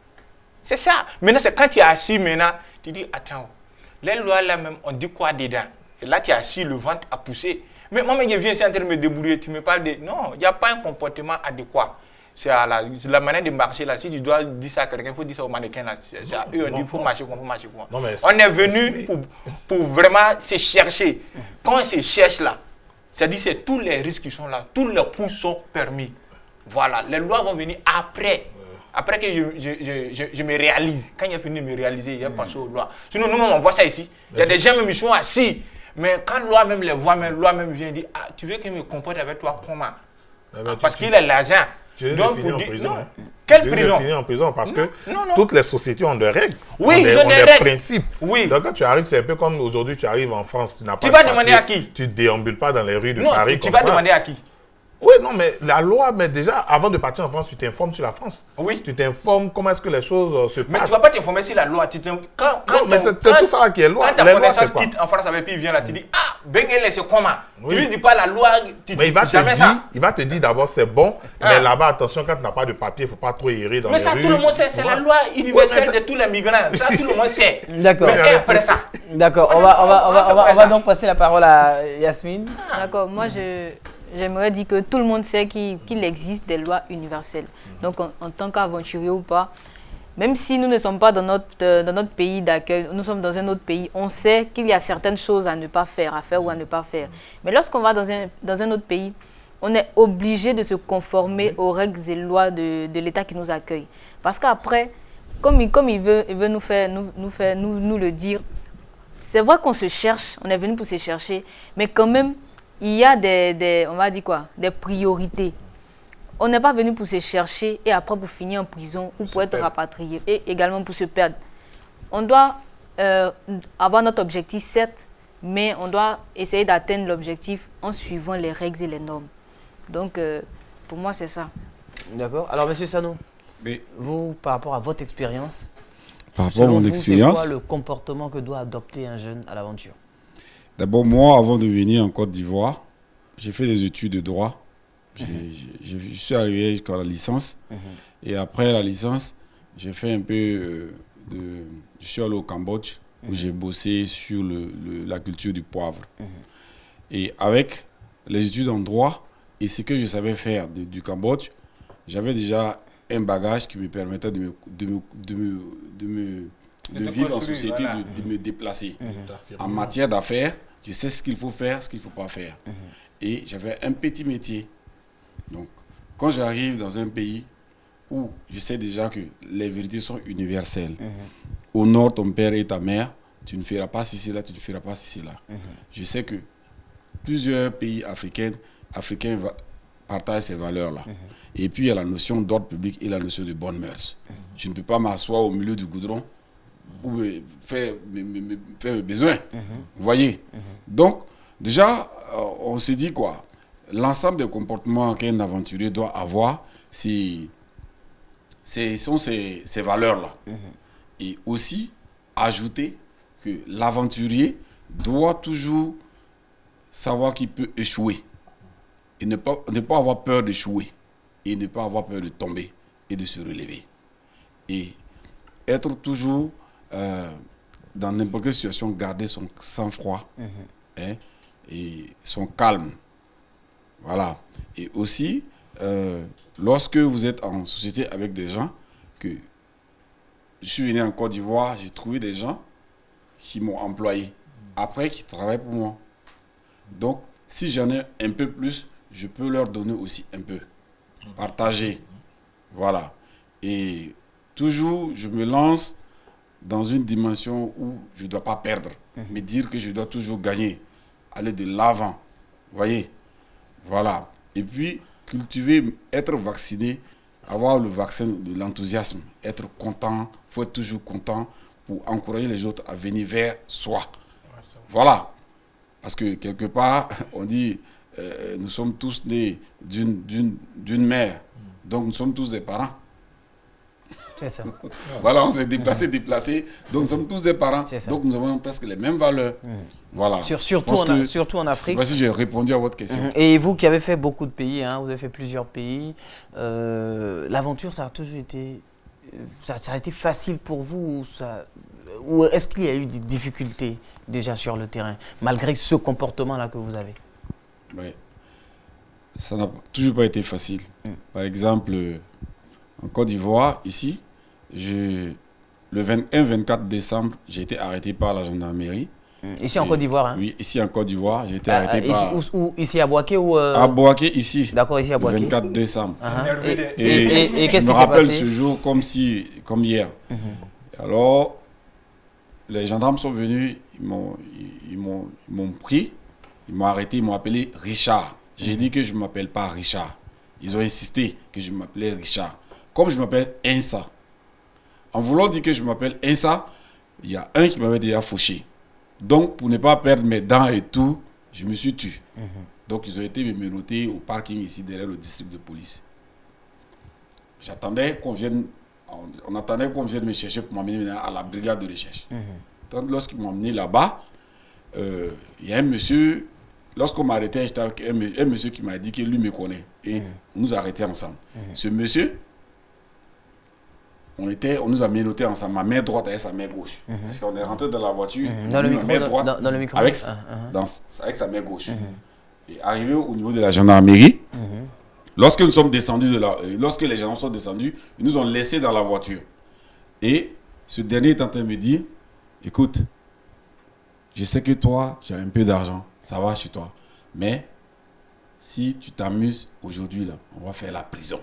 C'est ça. Maintenant, c'est quand tu es assis maintenant, tu dis, attends, les lois là même, on dit quoi dedans? C'est là que tu es assis, le ventre à pousser. Mais moi, je viens ici en train de me débrouiller, tu me parles de... Non, il n'y a pas un comportement adéquat. C'est la manière de marcher là. Si tu dois dire ça à quelqu'un, il faut dire ça au mannequin là. C'est à eux, on dit, il faut marcher comment, il faut marcher comment. On est venu pour vraiment se chercher. Quand on se cherche là, c'est-à-dire c'est tous les risques qui sont là, tous les coups sont permis. Voilà, les lois vont venir après. Après que je me réalise. Quand il a fini de me réaliser, il a pensé aux lois. Sinon, nous, on voit ça ici. Il y a des gens même, ils sont assis. Mais quand loi même les voit, même loi même vient dire, ah, tu veux qu'il me comporte avec toi comment? Parce qu'il a l'argent. Tu les as fini en prison. Quelle prison? Fini en prison parce que toutes les sociétés ont des règles, ont des principes. Oui. Donc quand tu arrives, c'est un peu comme aujourd'hui, tu arrives en France, tu n'as pas de papier, demander à qui? Tu ne déambules pas dans les rues de Paris tu vas demander à qui? Oui, non, mais la loi, mais déjà, avant de partir en France, tu t'informes sur la France. Oui. Tu t'informes comment est-ce que les choses se passent. Mais tu ne vas pas t'informer sur la loi. Non, mais c'est tout ça là qui est loi. Quand ta connaissance quitte en France avec puis il vient là, tu dis, ah, Benguele, c'est comment? Oui. Tu lui dis pas la loi, mais il va te dire d'abord, c'est bon, mais là-bas, attention, quand tu n'as pas de papier, il ne faut pas trop errer dans les rues. Mais ça, tout le monde sait, c'est la loi universelle de tous les migrants. Ça, tout le monde sait. D'accord. Mais après ça. D'accord, on va donc passer la parole à Yasmine. D'accord, moi j'aimerais dire que tout le monde sait qu'il existe des lois universelles. Donc en tant qu'aventurier ou pas, même si nous ne sommes pas dans notre pays d'accueil, nous sommes dans un autre pays, on sait qu'il y a certaines choses à ne pas faire, à faire ou à ne pas faire. Mais lorsqu'on va dans un autre pays, on est obligé de se conformer aux règles et lois de l'État qui nous accueille. Parce qu'après, comme il veut nous le dire, c'est vrai qu'on se cherche, on est venu pour se chercher, mais quand même, il y a on va dire quoi, des priorités. On n'est pas venu pour se chercher et après pour finir en prison ou pour être rapatrié et également pour se perdre. On doit avoir notre objectif, certes, mais on doit essayer d'atteindre l'objectif en suivant les règles et les normes. Donc, pour moi, c'est ça. D'accord. Alors, monsieur Sanou, oui. vous, par rapport à votre expérience? Par rapport à Selon mon vous, expérience, c'est quoi le comportement que doit adopter un jeune à l'aventure? d'abord, moi, avant de venir en Côte d'Ivoire, j'ai fait des études de droit. Je suis arrivé jusqu'à la licence. Et après la licence, j'ai fait un peu je suis allé au Cambodge où j'ai bossé sur la culture du poivre. Et avec les études en droit et ce que je savais faire du Cambodge, j'avais déjà un bagage qui me permettait de vivre en société, voilà. de me déplacer. En matière d'affaires, je sais ce qu'il faut faire, ce qu'il ne faut pas faire. Et j'avais un petit métier. Donc, quand j'arrive dans un pays où je sais déjà que les vérités sont universelles, honore ton père et ta mère, tu ne feras pas ceci là, tu ne feras pas ceci là. Je sais que plusieurs pays africains partagent ces valeurs-là. Et puis, il y a la notion d'ordre public et la notion de bonne mœurs. Je ne peux pas m'asseoir au milieu du goudron pour faire mes besoins. Vous voyez? Donc, déjà, on se dit quoi? L'ensemble des comportements qu'un aventurier doit avoir, sont ces valeurs-là. Et aussi, ajouter que l'aventurier doit toujours savoir qu'il peut échouer. Et ne pas avoir peur d'échouer. Et ne pas avoir peur de tomber et de se relever. Et être toujours dans n'importe quelle situation, garder son sang-froid et son calme. Voilà. Et aussi, lorsque vous êtes en société avec des gens, que je suis venu en Côte d'Ivoire, j'ai trouvé des gens qui m'ont employé, après qui travaillent pour moi. Donc, si j'en ai un peu plus, je peux leur donner aussi un peu. Partager. Voilà. Et toujours, je me lance dans une dimension où je ne dois pas perdre, me dire que je dois toujours gagner, aller de l'avant. Vous voyez? Voilà. Et puis, cultiver, être vacciné, avoir le vaccin de l'enthousiasme, être content, il faut être toujours content pour encourager les autres à venir vers soi. Voilà. Parce que quelque part, on dit, nous sommes tous nés d'une mère, donc nous sommes tous des parents. C'est ça. Voilà, on s'est déplacé, donc nous sommes tous des parents, donc nous avons presque les mêmes valeurs. Voilà. Surtout en Afrique. Je ne sais pas si j'ai répondu à votre question. Et vous qui avez fait beaucoup de pays, vous avez fait plusieurs pays, l'aventure, ça a toujours été, ça a été facile pour vous ou est-ce qu'il y a eu des difficultés déjà sur le terrain, malgré ce comportement-là que vous avez? Oui. Ça n'a toujours pas été facile. Par exemple, en Côte d'Ivoire, ici, le 21-24 décembre, j'ai été arrêté par la gendarmerie. Ici en Côte d'Ivoire, Oui, ici en Côte d'Ivoire, j'ai été arrêté par... Ici à Boaké ou... À Boaké, ici. D'accord, ici à Boaké. Le 24 décembre. Et je me rappelle ce jour comme hier. Alors, les gendarmes sont venus, ils m'ont pris, ils m'ont arrêté, ils m'ont appelé Richard. J'ai dit que je ne m'appelle pas Richard. Ils ont insisté que je m'appelais Richard. Comme je m'appelle Insa. En voulant dire que je m'appelle Insa, il y a un qui m'avait déjà fauché. Donc, pour ne pas perdre mes dents et tout, je me suis tué. Donc, ils ont été me menotter au parking ici, derrière le district de police. J'attendais qu'on vienne, on attendait qu'on vienne me chercher pour m'amener à la brigade de recherche. Lorsqu'ils m'ont amené là-bas, il y a un monsieur, lorsqu'on m'a arrêté, j'étais avec un monsieur qui m'a dit que lui me connaît. Et on nous a arrêtés ensemble. Ce monsieur, on nous a menottés ensemble, ma main droite avec sa main gauche. Parce qu'on est rentré dans la voiture, dans le micro, avec sa main gauche. Et arrivé au niveau de la gendarmerie, lorsque nous sommes descendus lorsque les gendarmes sont descendus, ils nous ont laissés dans la voiture. Et ce dernier est en train de me dire, écoute, je sais que toi, tu as un peu d'argent, ça va chez toi. Mais si tu t'amuses aujourd'hui, là, on va faire la prison.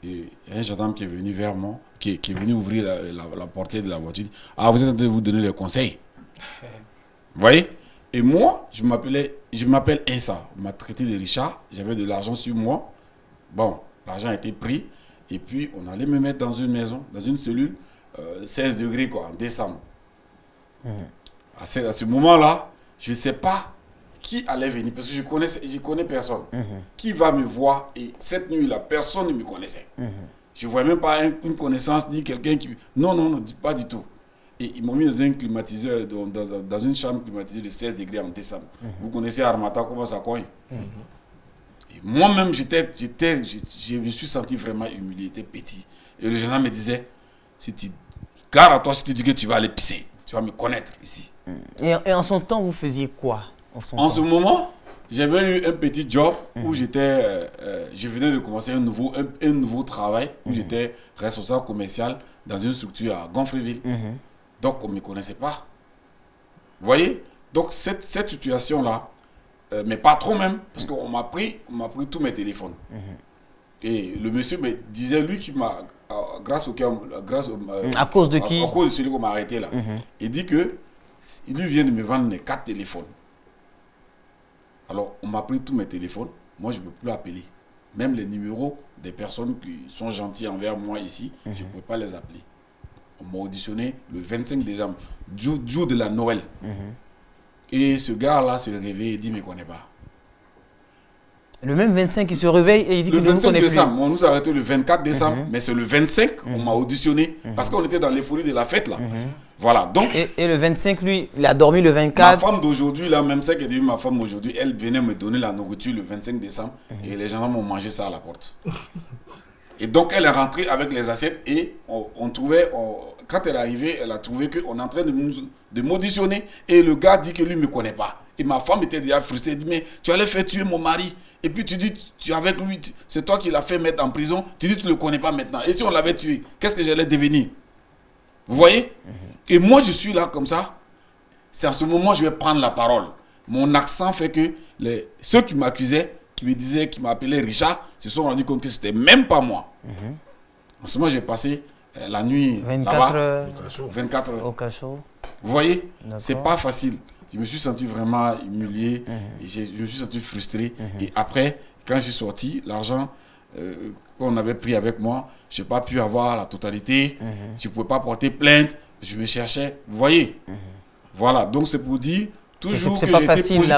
Et il y a un gendarme qui est venu vers moi, qui est venu ouvrir la portière de la voiture. Ah, vous êtes en train de vous donner des conseils. Vous voyez? Et moi, je m'appelle Insa. On m'a traité de Richard. J'avais de l'argent sur moi. Bon, l'argent a été pris. Et puis, on allait me mettre dans une maison, dans une cellule, 16 degrés, quoi, en décembre. À ce moment-là, je ne sais pas qui allait venir, parce que je connais personne. Qui va me voir? Et cette nuit-là, personne ne me connaissait. Je ne voyais même pas une connaissance ni quelqu'un qui... Non, non, non, pas du tout. Et ils m'ont mis dans un climatiseur, dans une chambre climatisée de 16 degrés en décembre. Vous connaissez Armata, comment ça cogne. Et moi-même, je me suis senti vraiment humilié, j'étais petit. Et le gendarme me disait, gare à toi si tu dis que tu vas aller pisser, tu vas me connaître ici. Et en son temps, vous faisiez quoi? En ce moment, j'avais eu un petit job où je venais de commencer un nouveau travail, où j'étais responsable commercial dans une structure à Gonfreville. Donc, on ne me connaissait pas. Vous voyez? Donc, cette situation-là, mes patrons même, parce qu'on m'a pris tous mes téléphones. Et le monsieur me disait, lui qui m'a, à cause de qui? À cause de celui qu'on m'a arrêté là. Il dit que, il lui vient de me vendre mes 4 téléphones. Alors, on m'a pris tous mes téléphones. Moi, je ne peux plus appeler. Même les numéros des personnes qui sont gentilles envers moi ici, je ne pouvais pas les appeler. On m'a auditionné le 25 décembre, jour de la Noël. Et ce gars-là se réveille et dit, mais il ne connaît pas. Le même 25 qui se réveille et il dit qu'il ne vous connaît plus. On nous a arrêté le 24 décembre, mais c'est le 25 on m'a auditionné parce qu'on était dans l'euphorie de la fête là. Voilà, donc... Et le 25, lui, il a dormi le 24. Ma femme d'aujourd'hui, là, même celle qui est devenue ma femme aujourd'hui, elle venait me donner la nourriture le 25 décembre et les gens m'ont mangé ça à la porte. Et donc, elle est rentrée avec les assiettes et on trouvait... quand elle est arrivée, elle a trouvé qu'on est en train de m'auditionner et le gars dit que lui ne me connaît pas. Et ma femme était déjà frustrée. Elle dit, mais tu allais faire tuer mon mari. Et puis tu dis, tu es avec lui, c'est toi qui l'as fait mettre en prison. Tu dis, tu ne le connais pas maintenant. Et si on l'avait tué, qu'est-ce que j'allais devenir? Vous voyez? Et moi, je suis là comme ça. C'est à ce moment que je vais prendre la parole. Mon accent fait que ceux qui m'accusaient, qui me disaient, qui m'appelaient Richard, se sont rendus compte que ce n'était même pas moi. En ce moment, j'ai passé la nuit 24 heures. 24 heures. Au cachot. Vous voyez? C'est pas facile. Je me suis senti vraiment humilié, et je me suis senti frustré. Et après, quand je suis sorti, l'argent qu'on avait pris avec moi, je n'ai pas pu avoir la totalité. Je ne pouvais pas porter plainte. Je me cherchais. Vous voyez? Voilà, donc c'est pour dire toujours que j'étais positif.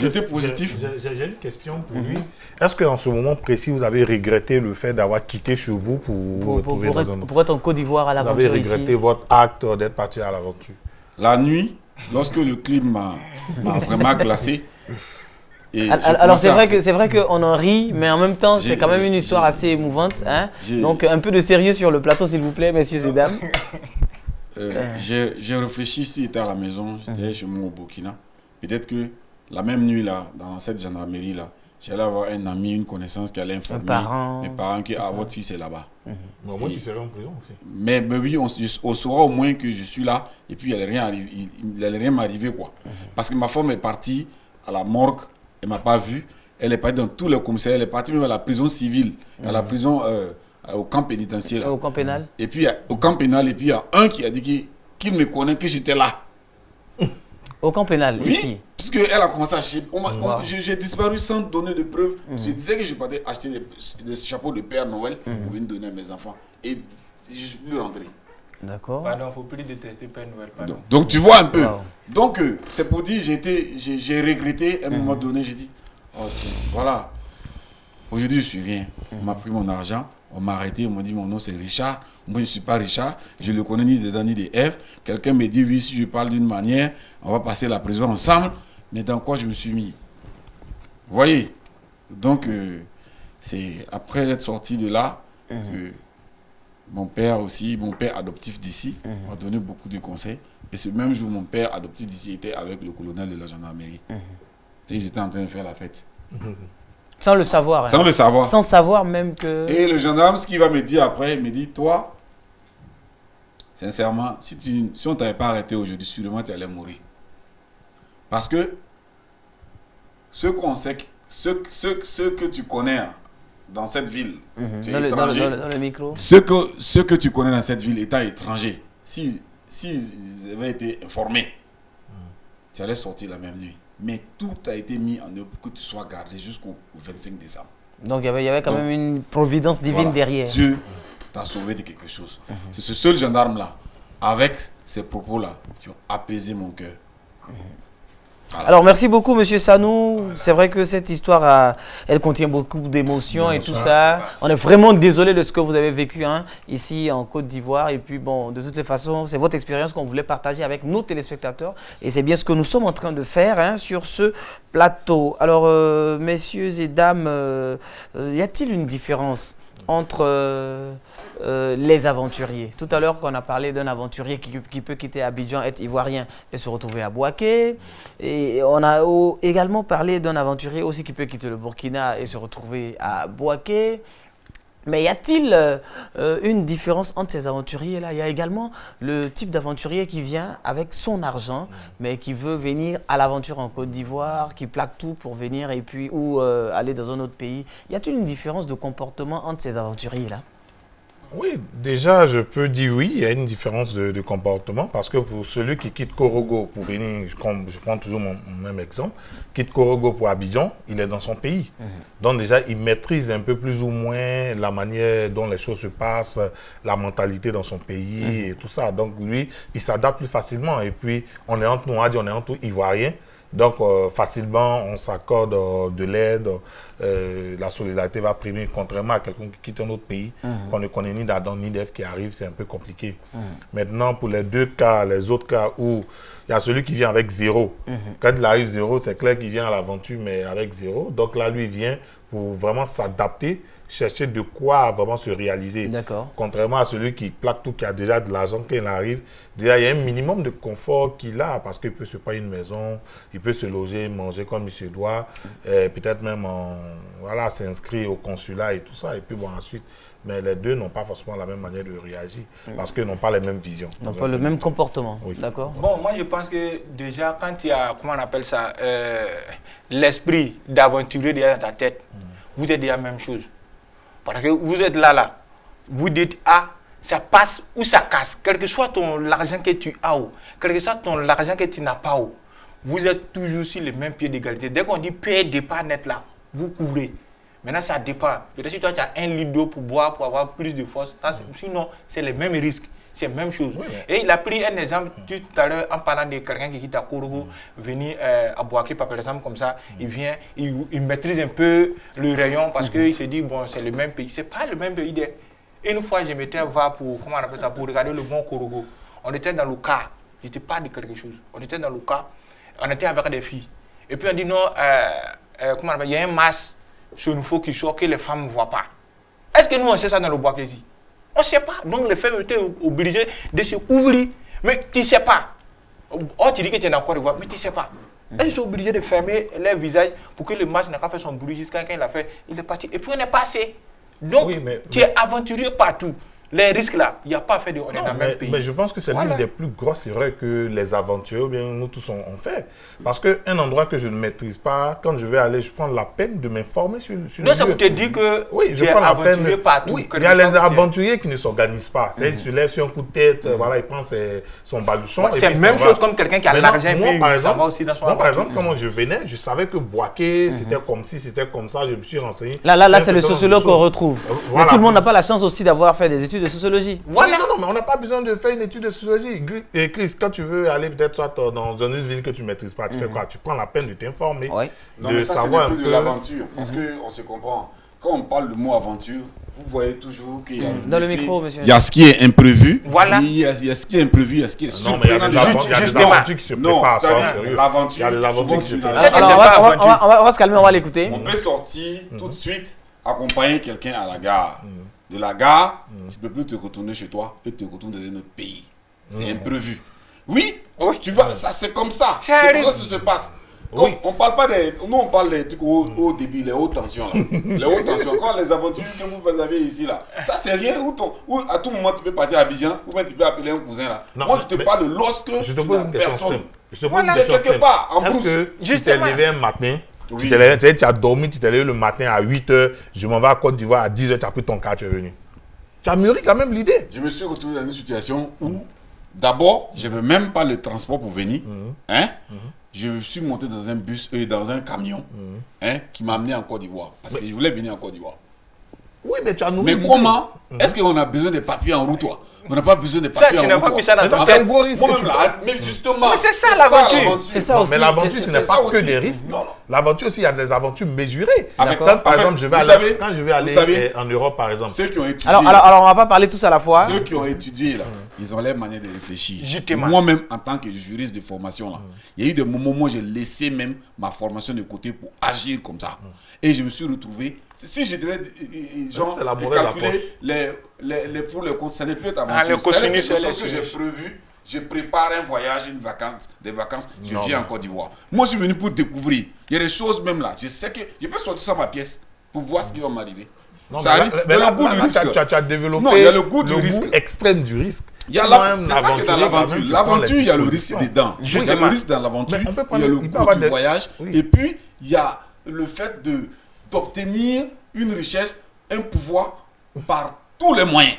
J'étais positif. J'ai une question pour lui. Est-ce qu'en ce moment précis, vous avez regretté le fait d'avoir quitté chez vous pour vous retrouver dans un autre? Pour être en Côte d'Ivoire à l'aventure ici? Vous avez regretté votre acte d'être parti à l'aventure? La nuit, lorsque le climat m'a vraiment glacé. Alors c'est vrai qu'on en rit, mais en même temps c'est quand même une histoire assez émouvante. Hein? Donc un peu de sérieux sur le plateau s'il vous plaît, messieurs et dames. J'ai réfléchi si j'étais à la maison, j'étais chez moi au Burkina. Peut-être que la même nuit là, dans cette gendarmerie là, j'allais avoir un ami, une connaissance qui allait informer mes parents que votre fils est là-bas. Mais au moins tu serais en prison aussi. Mais oui, on saura au moins que je suis là et puis il n'allait rien m'arriver quoi. Parce que ma femme est partie à la morgue, elle ne m'a pas vu, elle est partie dans tous les commissariats, elle est partie même à la prison civile, à la prison, au camp pénitentiaire. Au camp pénal. Et puis au camp pénal, et puis il y a un qui a dit qu'il me connaît, que j'étais là. Au camp pénal, oui, ici. Parce qu'elle a commencé à chercher. J'ai disparu sans donner de preuves. Je disais que je partais acheter des chapeaux de Père Noël pour venir donner à mes enfants. Et je suis plus rentré. D'accord. Pardon, il ne faut plus détester Père Noël. Donc tu vois un peu. Donc c'est pour dire, j'ai regretté. À un moment donné, j'ai dit, oh tiens, voilà. Aujourd'hui, je suis rien. On m'a pris mon argent. On m'a arrêté, on m'a dit mon nom c'est Richard. Moi je ne suis pas Richard, je ne le connais ni de Dan ni de Ève. Quelqu'un me dit oui, si je parle d'une manière, on va passer la prison ensemble. Mais dans quoi je me suis mis? Vous voyez? Donc c'est après être sorti de là que mon père adoptif d'ici m'a donné beaucoup de conseils. Et ce même jour, mon père adoptif d'ici était avec le colonel de la gendarmerie. Et ils étaient en train de faire la fête. Sans le savoir. Hein. Sans le savoir. Sans savoir même que... Et le gendarme, ce qu'il va me dire après, il me dit, toi, sincèrement, si on ne t'avait pas arrêté aujourd'hui, sûrement tu allais mourir. Parce que ce que tu connais dans cette ville, tu es étranger. Dans le micro. Ce que tu connais dans cette ville étant étranger, s'ils avaient été informés, tu allais sortir la même nuit. Mais tout a été mis en œuvre pour que tu sois gardé jusqu'au 25 décembre. Donc il y avait quand même une providence divine derrière. Dieu t'a sauvé de quelque chose. C'est ce seul gendarme-là, avec ces propos-là, qui ont apaisé mon cœur. Alors, merci beaucoup, Monsieur Sanou. C'est vrai que cette histoire, elle contient beaucoup d'émotions et tout ça. On est vraiment désolé de ce que vous avez vécu ici en Côte d'Ivoire. Et puis, bon, de toutes les façons, c'est votre expérience qu'on voulait partager avec nos téléspectateurs. Et c'est bien ce que nous sommes en train de faire sur ce plateau. Alors, messieurs et dames, y a-t-il une différence entre les aventuriers? Tout à l'heure, on a parlé d'un aventurier qui peut quitter Abidjan, être ivoirien et se retrouver à Bouaké. Et on a également parlé d'un aventurier aussi qui peut quitter le Burkina et se retrouver à Bouaké. Mais y a-t-il une différence entre ces aventuriers-là? Il y a également le type d'aventurier qui vient avec son argent, mais qui veut venir à l'aventure en Côte d'Ivoire, qui plaque tout pour venir et puis ou aller dans un autre pays. Y a-t-il une différence de comportement entre ces aventuriers-là? Oui, déjà, je peux dire oui, il y a une différence de comportement parce que pour celui qui quitte Korogo pour venir, je prends toujours mon même exemple, quitte Korogo pour Abidjan, il est dans son pays. Donc déjà, il maîtrise un peu plus ou moins la manière dont les choses se passent, la mentalité dans son pays et tout ça. Donc lui, il s'adapte plus facilement. Et puis, on est entre nous, on est entre Ivoiriens. Donc, facilement, on s'accorde de l'aide, la solidarité va primer, contrairement à quelqu'un qui quitte un autre pays, qu'on ne connaît ni d'Adam ni d'Ève qui arrive, c'est un peu compliqué. Maintenant, pour les deux cas, les autres cas où il y a celui qui vient avec zéro. Quand il arrive zéro, c'est clair qu'il vient à l'aventure, mais avec zéro. Donc là, lui, il vient pour vraiment s'adapter, chercher de quoi vraiment se réaliser. Contrairement à celui qui plaque tout, qui a déjà de l'argent quand il arrive, déjà il y a un minimum de confort qu'il a parce qu'il peut se payer une maison, il peut se loger, manger comme il se doit, peut-être même s'inscrire au consulat et tout ça. Et puis bon, ensuite, mais les deux n'ont pas forcément la même manière de réagir parce qu'ils n'ont pas les mêmes visions. Ils n'ont pas le même comportement. D'accord. Bon, moi je pense que déjà quand il y a, comment on appelle ça, l'esprit d'aventurier derrière ta tête, vous êtes déjà la même chose. Parce que vous êtes là, vous dites, ça passe ou ça casse, quel que soit l'argent que tu as, quel que soit l'argent que tu n'as pas, vous êtes toujours sur les mêmes pieds d'égalité. Dès qu'on dit payer départ net là, vous couvrez. Maintenant, ça dépend. Peut-être si toi, tu as 1 litre d'eau pour boire, pour avoir plus de force, sinon, c'est les mêmes risques. C'est la même chose. Et il a pris un exemple tout à l'heure en parlant de quelqu'un qui quitte à Korogo, venir à Bouaké, par exemple, comme ça, il vient, il maîtrise un peu le rayon parce qu'il se dit, bon, c'est le même pays. Ce n'est pas le même pays. Une fois, je m'étais va pour, comment on appelle ça, pour regarder le mont Korogo. On était dans le cas, je n'étais pas de quelque chose. On était dans le cas, on était avec des filles. Et puis on dit, non, comment on appelle, il y a un masque sur une fois qui sort que les femmes ne voient pas. Est-ce que nous, on sait ça dans le Bouaké ici? On ne sait pas. Donc les femmes étaient obligées de se couvrir. Mais tu ne sais pas. Oh, tu dis que tu es en Côte d'Ivoire, mais tu ne sais pas. Elles sont obligées de fermer leur visage pour que le masque n'a pas fait son bruit jusqu'à quand il a fait. Il est parti. Et puis on est passé. Donc tu es aventurier partout. Les risques là, il n'y a pas fait de... On est dans le même pays. Mais je pense que c'est l'une des plus grosses erreurs que les aventuriers, bien nous tous, on fait. Parce qu'un endroit que je ne maîtrise pas, quand je vais aller, je prends la peine de m'informer sur le lieu. Ça vous te dit que je prends la peine partout. Oui, il y a les aventuriers qui ne s'organisent pas. Il se lève sur un coup de tête, voilà, il prend son baluchon. C'est la même chose comme quelqu'un qui a l'argent. Par exemple, quand je venais, je savais que Bouaké, c'était comme ci, c'était comme ça, je me suis renseigné. Là, c'est le sociologue qu'on retrouve. Mais tout le monde n'a pas la chance aussi d'avoir fait des études de sociologie. Voilà. Non, mais on n'a pas besoin de faire une étude de sociologie. Et Chris, quand tu veux aller peut-être soit dans une ville que tu ne maîtrises pas, tu fais quoi? Tu prends la peine de t'informer, de savoir un peu de l'aventure. Parce qu'on se comprend. Quand on parle du mot aventure, vous voyez toujours qu'il y a dans le micro, monsieur. Il y a ce qui est imprévu. Voilà. Il y a ce qui est imprévu, il y a ce qui est surprenant. Il y a des aventures qui se préparent. L'aventure. Il y a des aventures qui se préparent. Alors, on va se calmer, on va l'écouter. On peut sortir tout de suite, accompagner quelqu'un à la gare. De la gare, tu ne peux plus te retourner chez toi et te retourner dans un autre pays. C'est imprévu. Oui, tu vas, ça c'est comme ça. C'est comme ça que ça se passe. On parle pas des... Nous, on parle des trucs au début, les hautes tensions. Là. Les hautes tensions. Quand les aventures que vous avez ici, là, ça c'est rien. Où à tout moment, tu peux partir à Abidjan ou bien tu peux appeler un cousin. Là. Non, moi, je te parle de lorsque je te pose une question simple. Je te pose une question simple. Est-ce que tu t'es levé un matin, tu as dormi, tu t'es levé le matin à 8h, je m'en vais à Côte d'Ivoire à 10h, tu as pris ton car, tu es venu. Tu as mûri quand même l'idée. Je me suis retrouvé dans une situation où, d'abord, je n'avais même pas le transport pour venir. Je suis monté dans un bus, dans un camion, qui m'a amené en Côte d'Ivoire. Parce que je voulais venir en Côte d'Ivoire. Oui, mais tu as nourri. Mais comment est-ce qu'on a besoin de papiers en route, toi? On n'a pas besoin de Ça, papiers. tu n'as pas mis ça dans ton C'est un gros risque. Mais justement, Mais c'est ça l'aventure. C'est ça aussi. Mais l'aventure, ce n'est pas que aussi. des risques. Non, non. L'aventure aussi, il y a des aventures mesurées. Avec- Quand, par en fait, exemple, quand je vais aller en Europe, par exemple. Ceux qui ont étudié, Alors, on va pas parler tous à la fois. ceux qui ont étudié, là, ils ont leur manière de réfléchir. Justement. Moi-même, en tant que juriste de formation, là, il y a eu des moments où moi, j'ai laissé même ma formation de côté pour agir comme ça. Et je me suis retrouvé. Si je devais genre, c'est la morale calculer les pour le compte, ça n'est plus être le aventure. C'est cosinus, quelque c'est chose que les j'ai sinus. prévu. Je prépare un voyage, des vacances, je viens en Côte d'Ivoire. Moi, je suis venu pour découvrir. Il y a des choses même là. Je sais que je peux sortir ça ma pièce pour voir ce qui va m'arriver. Non, Ça arrive. mais Il y a là, le goût du risque. tu as développé Non, il y a le goût du risque. extrême du risque. Il y a Sinon, c'est ça que dans l'aventure. L'aventure, il y a le risque dedans. Il y a le risque dans l'aventure, Mais on peut il y a le prendre- goût du voyage. Oui. Et puis, il y a le fait d'obtenir une richesse, un pouvoir par tous les moyens.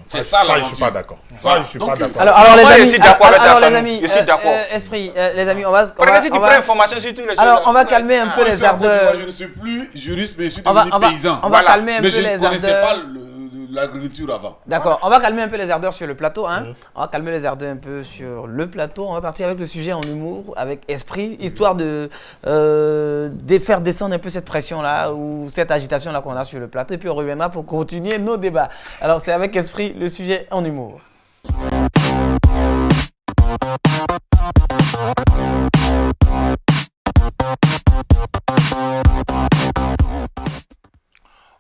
C'est ça je l'aventure. suis pas d'accord. Voilà. Je suis Donc, pas d'accord. Alors les Moi, je amis, suis d'accord avec alors, Hassan. les amis, Je suis d'accord. Esprit, les amis, on va Parce que si tu prends information sur tous les choses. Alors, on va calmer un peu Moi, je les suis en Côte d'Ivoire, ardeurs. je ne suis plus juriste, mais je suis On va, devenu paysan. on va calmer un Mais peu je ne les connaissais pas ardeurs. l'agriculture avant. D'accord, on va calmer un peu les ardeurs sur le plateau. Hein. On va calmer les ardeurs un peu sur le plateau. On va partir avec le sujet en humour, avec esprit, histoire de faire descendre un peu cette pression-là ou cette agitation-là qu'on a sur le plateau. Et puis on reviendra pour continuer nos débats. Alors c'est avec esprit le sujet en humour.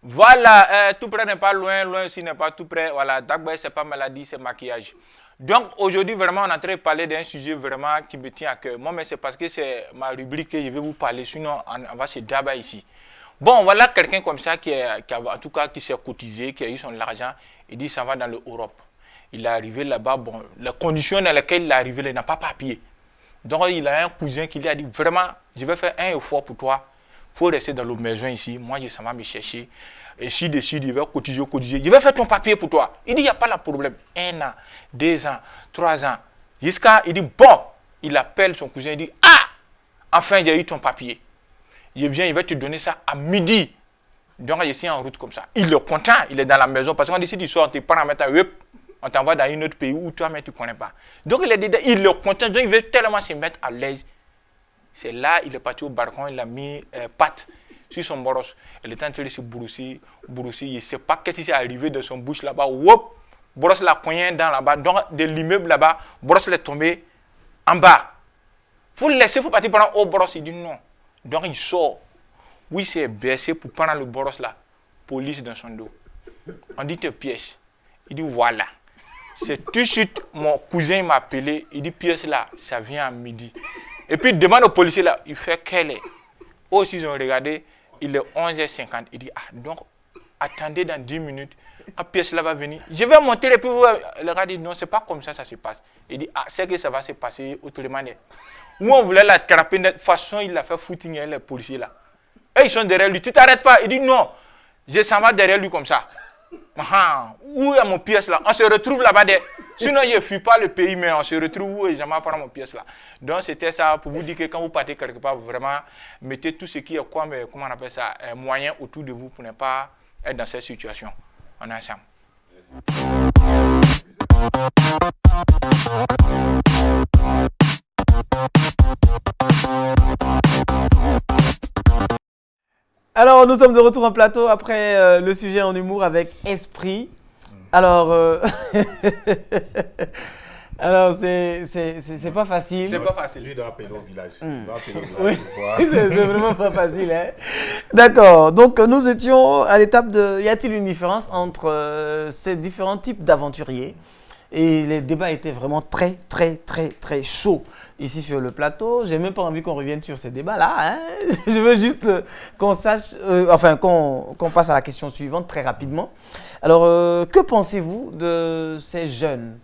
Voilà, tout près n'est pas loin, loin aussi n'est pas tout près. Voilà, Dagba, c'est pas maladie, c'est maquillage. Donc aujourd'hui, vraiment, on est en train de parler d'un sujet vraiment qui me tient à cœur. Moi, mais c'est parce que c'est ma rubrique que je vais vous parler, sinon on va se débattre ici. Bon, voilà quelqu'un comme ça en tout cas, qui s'est cotisé, qui a eu son argent, il dit ça va dans l'Europe. Il est arrivé là-bas, bon, les conditions dans lesquelles il est arrivé, il n'a pas papier. Donc il a un cousin qui lui a dit vraiment, je vais faire un effort pour toi. Il faut rester dans la maison ici. Moi, ça va me chercher. Et si décide, il va cotiser. Je vais faire ton papier pour toi. Il dit, il n'y a pas de problème. 1 an, 2 ans, 3 ans. Jusqu'à, il dit, bon. Il appelle son cousin, il dit, ah, enfin, j'ai eu ton papier. Il vient, il va te donner ça à midi. Donc, je suis en route comme ça. Il est content, il est dans la maison. Parce qu'on dit, si tu sors, tu prends un matin, on t'envoie dans un autre pays où toi-même, tu ne connais pas. Donc, il est content. Donc, il veut tellement se mettre à l'aise. C'est là, il est parti au balcon, il a mis pâte sur son boros. Il est en train de se brousser. Il ne sait pas qu'est-ce qui s'est arrivé de son bouche là-bas. Whoop, boros l'a cogné dans là-bas. Donc, de l'immeuble là-bas, boros est tombé en bas. Il faut le laisser, il faut partir prendre au boros. Il dit non. Donc, il sort. Oui, il s'est baissé pour prendre le boros là. Police dans son dos. On dit tes pièces. Il dit voilà. C'est tout de suite, mon cousin m'a appelé. Il dit pièce là, ça vient à midi. Et puis il demande au policier là, il fait quelle est. Aussi ils ont regardé, il est 11h50. Il dit ah donc attendez dans 10 minutes, la pièce là va venir. Je vais monter et puis le gars dit non c'est pas comme ça se passe. Il dit ah c'est que ça va se passer autrement. Où on voulait l'attraper de toute façon il a fait footing les policiers là. Et ils sont derrière lui, tu t'arrêtes pas. Il dit non, je s'en va derrière lui comme ça. Où est mon pièce là? On se retrouve là-bas. Sinon, je ne fuis pas le pays, mais on se retrouve où et jamais prendre mon pièce là. Donc, c'était ça pour vous dire que quand vous partez quelque part, vraiment, mettez tout ce qui est comment on appelle ça, moyen autour de vous pour ne pas être dans cette situation. On est ensemble. Alors, nous sommes de retour en plateau après le sujet en humour avec esprit. Alors, alors c'est pas facile. C'est pas facile. Lui doit appeler au village. Oui, c'est vraiment pas facile. Hein? D'accord. Donc, nous étions à l'étape de... Y a-t-il une différence entre ces différents types d'aventuriers? Et les débats étaient vraiment très chauds ici sur le plateau. J'ai même pas envie qu'on revienne sur ces débats-là. Hein. Je veux juste qu'on sache, qu'on passe à la question suivante très rapidement. Alors, que pensez-vous de ces jeunes,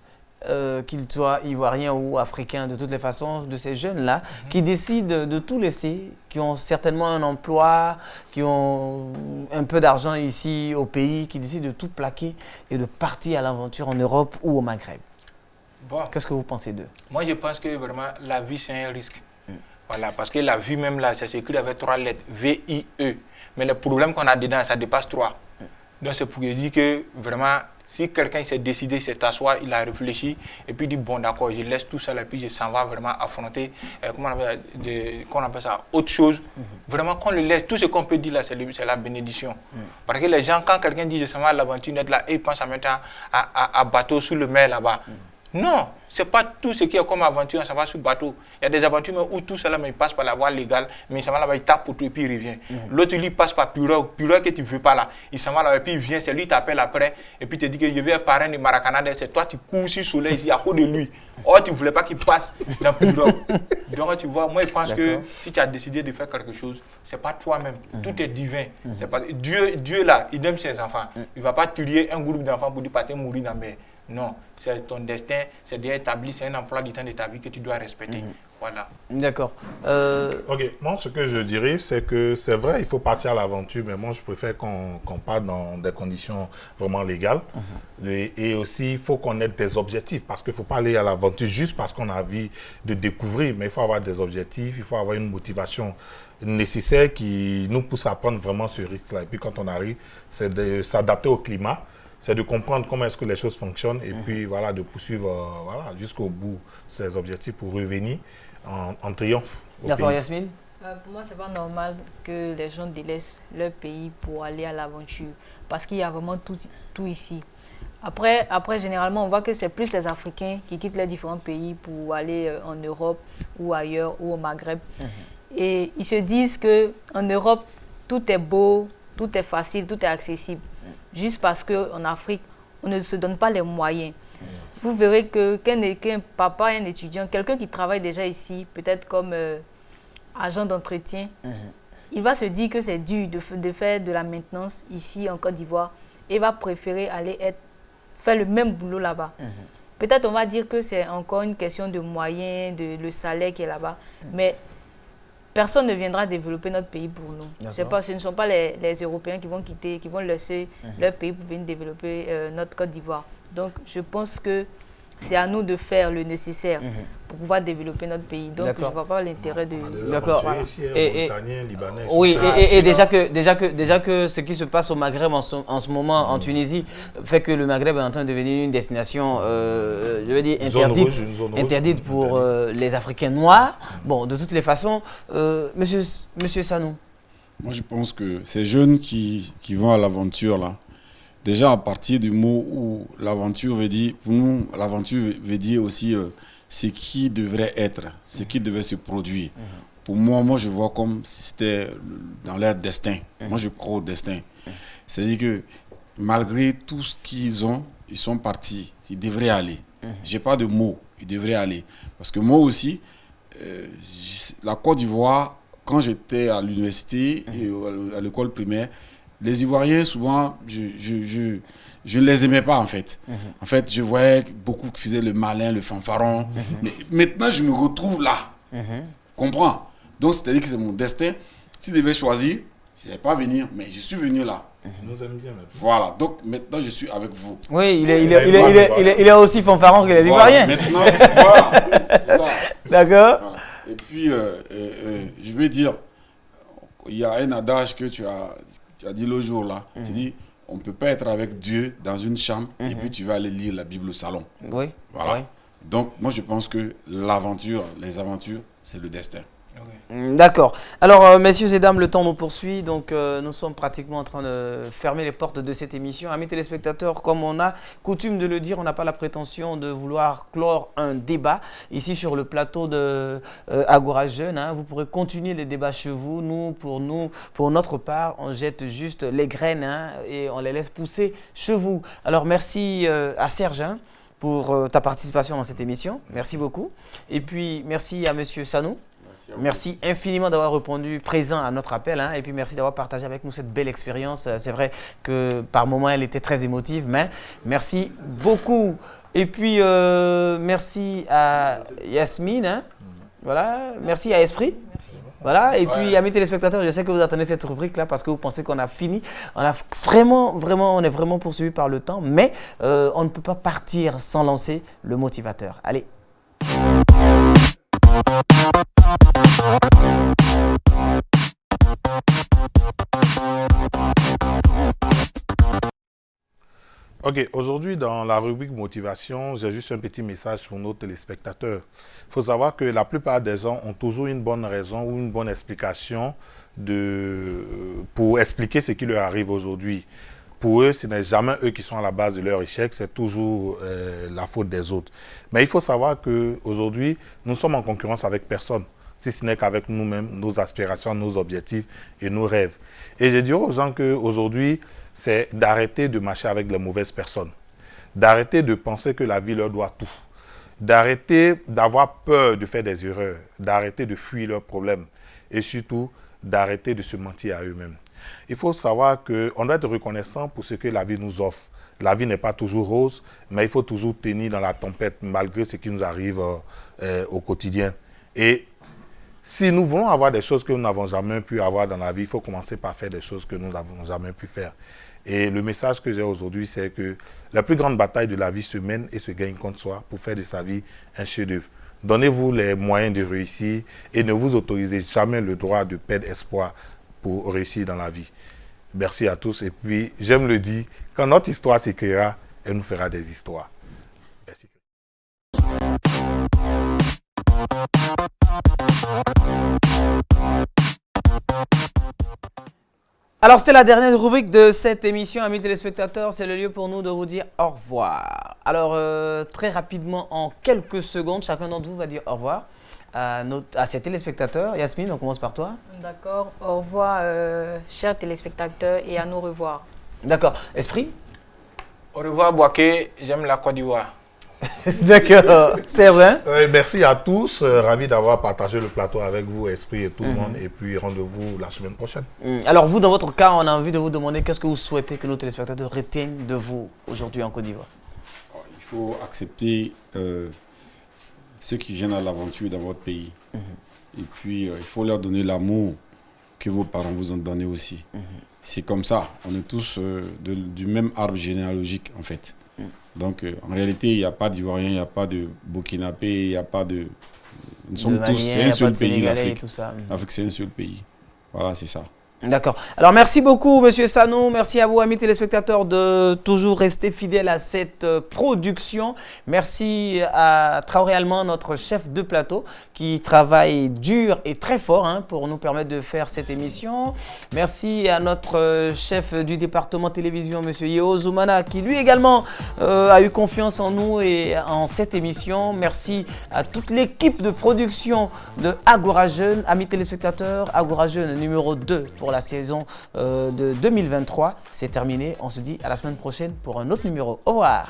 qu'ils soient ivoiriens ou africains, de toutes les façons, de ces jeunes-là, qui décident de tout laisser, qui ont certainement un emploi, qui ont un peu d'argent ici au pays, qui décident de tout plaquer et de partir à l'aventure en Europe ou au Maghreb? Bon. Qu'est-ce que vous pensez d'eux? Moi, je pense que vraiment, la vie, c'est un risque. Voilà, parce que la vie même là, ça s'écrit avec 3 lettres, V-I-E. Mais le problème qu'on a dedans, ça dépasse 3. Donc, c'est pour dire que vraiment, Si quelqu'un s'est décidé, s'est asseoir, il a réfléchi, et puis il dit, bon d'accord, je laisse tout ça, et puis je s'en va vraiment affronter, comment on appelle ça, autre chose. Vraiment qu'on le laisse, tout ce qu'on peut dire là, c'est la bénédiction. Parce que les gens, quand quelqu'un dit, je s'en vais à l'aventure, là, et ils pensent en même temps à bateau sur le mer là-bas. Non, ce n'est pas tout ce qui est comme aventure, ça va sur bateau. Il y a des aventures où tout cela, mais il passe par la voie légale, mais il s'en va là-bas, il tape pour tout et puis il revient. L'autre, lui, passe par Pureur que tu ne veux pas là. Il s'en va là-bas et puis il vient, c'est lui qui t'appelle après, et puis il te dit que je vais parrain de Maracanã, c'est toi, tu cours sur le soleil ici à cause de lui. Oh, tu ne voulais pas qu'il passe dans Pureur. Donc tu vois, moi je pense que si tu as décidé de faire quelque chose, ce n'est pas toi-même, tout est divin. C'est pas... Dieu là, il aime ses enfants. Il ne va pas tuer un groupe d'enfants pour dire pas mourir dans la mer. Non, c'est ton destin, c'est déjà établi, c'est un emploi du temps de ta vie que tu dois respecter. Voilà. D'accord. Ok, moi ce que je dirais, c'est que c'est vrai, il faut partir à l'aventure, mais moi je préfère qu'on parte dans des conditions vraiment légales. Et aussi, il faut qu'on ait des objectifs, parce qu'il ne faut pas aller à l'aventure juste parce qu'on a envie de découvrir, mais il faut avoir des objectifs, il faut avoir une motivation nécessaire qui nous pousse à prendre vraiment ce risque-là. Et puis quand on arrive, c'est de s'adapter au climat. C'est de comprendre comment est-ce que les choses fonctionnent et puis voilà, de poursuivre voilà, jusqu'au bout ces objectifs pour revenir en triomphe. D'accord, Yasmine? Pour moi, ce n'est pas normal que les gens délaissent leur pays pour aller à l'aventure parce qu'il y a vraiment tout ici. Après, généralement, on voit que c'est plus les Africains qui quittent les différents pays pour aller en Europe ou ailleurs ou au Maghreb. Et ils se disent qu'en Europe, tout est beau, tout est facile, tout est accessible. Juste parce qu'en Afrique, on ne se donne pas les moyens. Vous verrez qu'un papa, un étudiant, quelqu'un qui travaille déjà ici, peut-être comme agent d'entretien, il va se dire que c'est dur de faire de la maintenance ici en Côte d'Ivoire et va préférer aller faire le même boulot là-bas. Peut-être on va dire que c'est encore une question de moyens, le salaire qui est là-bas, mais personne ne viendra développer notre pays pour nous. Ce ne sont pas les Européens qui vont quitter, qui vont laisser leur pays pour venir développer notre Côte d'Ivoire. Donc, je pense que c'est à nous de faire le nécessaire pour pouvoir développer notre pays. Donc, je ne vois pas l'intérêt de... D'accord. Oui, et déjà que ce qui se passe au Maghreb en ce moment, en Tunisie, fait que le Maghreb est en train de devenir une destination, je veux dire, interdite pour les Africains noirs. Bon, de toutes les façons, monsieur Sanou. Moi, je pense que ces jeunes qui vont à l'aventure, là, déjà à partir du mot où l'aventure veut dire, pour nous, l'aventure veut dire aussi ce qui devrait être, ce qui devait se produire. Pour moi, je vois comme si c'était dans leur destin. Moi, je crois au destin. C'est-à-dire que malgré tout ce qu'ils ont, ils sont partis. Ils devraient aller. Je n'ai pas de mots. Ils devraient aller. Parce que moi aussi, la Côte d'Ivoire, quand j'étais à l'université et à l'école primaire, les Ivoiriens, souvent, je ne les aimais pas, en fait. En fait, je voyais beaucoup qui faisaient le malin, le fanfaron. Mais maintenant, je me retrouve là. Comprends? Donc, c'est-à-dire que c'est mon destin. Si je devais choisir, je n'allais pas venir, mais je suis venu là. Nous aime bien maintenant. Voilà, donc maintenant, je suis avec vous. Oui, il est aussi fanfaron que les Ivoiriens. Maintenant, voilà, c'est ça. D'accord. Voilà. Et puis, je vais dire, il y a un adage que tu as dit l'autre jour là. Tu dis, on ne peut pas être avec Dieu dans une chambre et puis tu vas aller lire la Bible au salon. Oui. Voilà. Oui. Donc, moi, je pense que l'aventure, les aventures, c'est le destin. D'accord. Alors, messieurs et dames, le temps nous poursuit. Donc, nous sommes pratiquement en train de fermer les portes de cette émission. Amis téléspectateurs, comme on a coutume de le dire, on n'a pas la prétention de vouloir clore un débat ici sur le plateau de Agora Jeune. Hein. Vous pourrez continuer les débats chez vous. Pour notre part, on jette juste les graines et on les laisse pousser chez vous. Alors, merci à Serge pour ta participation dans cette émission. Merci beaucoup. Et puis, merci à monsieur Sanou. Merci infiniment d'avoir répondu présent à notre appel et puis merci d'avoir partagé avec nous cette belle expérience. C'est vrai que par moments elle était très émotive, mais merci beaucoup. Et puis merci à Yasmine, voilà. Merci à Esprit. Merci. Voilà, et puis amis téléspectateurs, je sais que vous attendez cette rubrique là parce que vous pensez qu'on a fini. On a on est vraiment poursuivi par le temps, mais on ne peut pas partir sans lancer le motivateur. Allez. Ok, aujourd'hui dans la rubrique motivation, j'ai juste un petit message pour nos téléspectateurs. Il faut savoir que la plupart des gens ont toujours une bonne raison ou une bonne explication pour expliquer ce qui leur arrive aujourd'hui. Pour eux, ce n'est jamais eux qui sont à la base de leur échec, c'est toujours la faute des autres. Mais il faut savoir qu'aujourd'hui, nous sommes en concurrence avec personne, si ce n'est qu'avec nous-mêmes, nos aspirations, nos objectifs et nos rêves. Et je dirais aux gens qu'aujourd'hui, c'est d'arrêter de marcher avec les mauvaises personnes, d'arrêter de penser que la vie leur doit tout, d'arrêter d'avoir peur de faire des erreurs, d'arrêter de fuir leurs problèmes et surtout d'arrêter de se mentir à eux-mêmes. Il faut savoir qu'on doit être reconnaissant pour ce que la vie nous offre. La vie n'est pas toujours rose, mais il faut toujours tenir dans la tempête malgré ce qui nous arrive au quotidien. Et si nous voulons avoir des choses que nous n'avons jamais pu avoir dans la vie, il faut commencer par faire des choses que nous n'avons jamais pu faire. Et le message que j'ai aujourd'hui, c'est que la plus grande bataille de la vie se mène et se gagne contre soi pour faire de sa vie un chef-d'œuvre. Donnez-vous les moyens de réussir et ne vous autorisez jamais le droit de perdre espoir pour réussir dans la vie. Merci à tous. Et puis, j'aime le dire, quand notre histoire s'écrira, elle nous fera des histoires. Merci. Alors, c'est la dernière rubrique de cette émission, amis téléspectateurs. C'est le lieu pour nous de vous dire au revoir. Alors, très rapidement, en quelques secondes, chacun d'entre vous va dire au revoir à ses téléspectateurs. Yasmine, on commence par toi. D'accord. Au revoir, chers téléspectateurs, et à nous revoir. D'accord. Esprit? Au revoir, Boaké. J'aime la Côte d'Ivoire. D'accord. C'est vrai. Merci à tous. Ravi d'avoir partagé le plateau avec vous, Esprit et tout le monde. Et puis, rendez-vous la semaine prochaine. Alors, vous, dans votre cas, on a envie de vous demander qu'est-ce que vous souhaitez que nos téléspectateurs retiennent de vous aujourd'hui en Côte d'Ivoire? Il faut accepter ceux qui viennent à l'aventure dans votre pays. Et puis, il faut leur donner l'amour que vos parents vous ont donné aussi. C'est comme ça. On est tous du même arbre généalogique, en fait. Donc, en réalité, il n'y a pas d'Ivoiriens, il n'y a pas de Burkinabés, il n'y a pas de... Nous sommes tous... C'est un seul pays, l'Afrique. L'Afrique, c'est un seul pays. Voilà, c'est ça. D'accord. Alors, merci beaucoup, Monsieur Sanou. Merci à vous, amis téléspectateurs, de toujours rester fidèles à cette production. Merci à Traoré Allemand, notre chef de plateau, qui travaille dur et très fort pour nous permettre de faire cette émission. Merci à notre chef du département télévision, Monsieur Yeo Zoumana, qui lui également a eu confiance en nous et en cette émission. Merci à toute l'équipe de production de Agora Jeune. Amis téléspectateurs, Agora Jeune numéro 2 pour la saison de 2023. C'est terminé. On se dit à la semaine prochaine pour un autre numéro. Au revoir.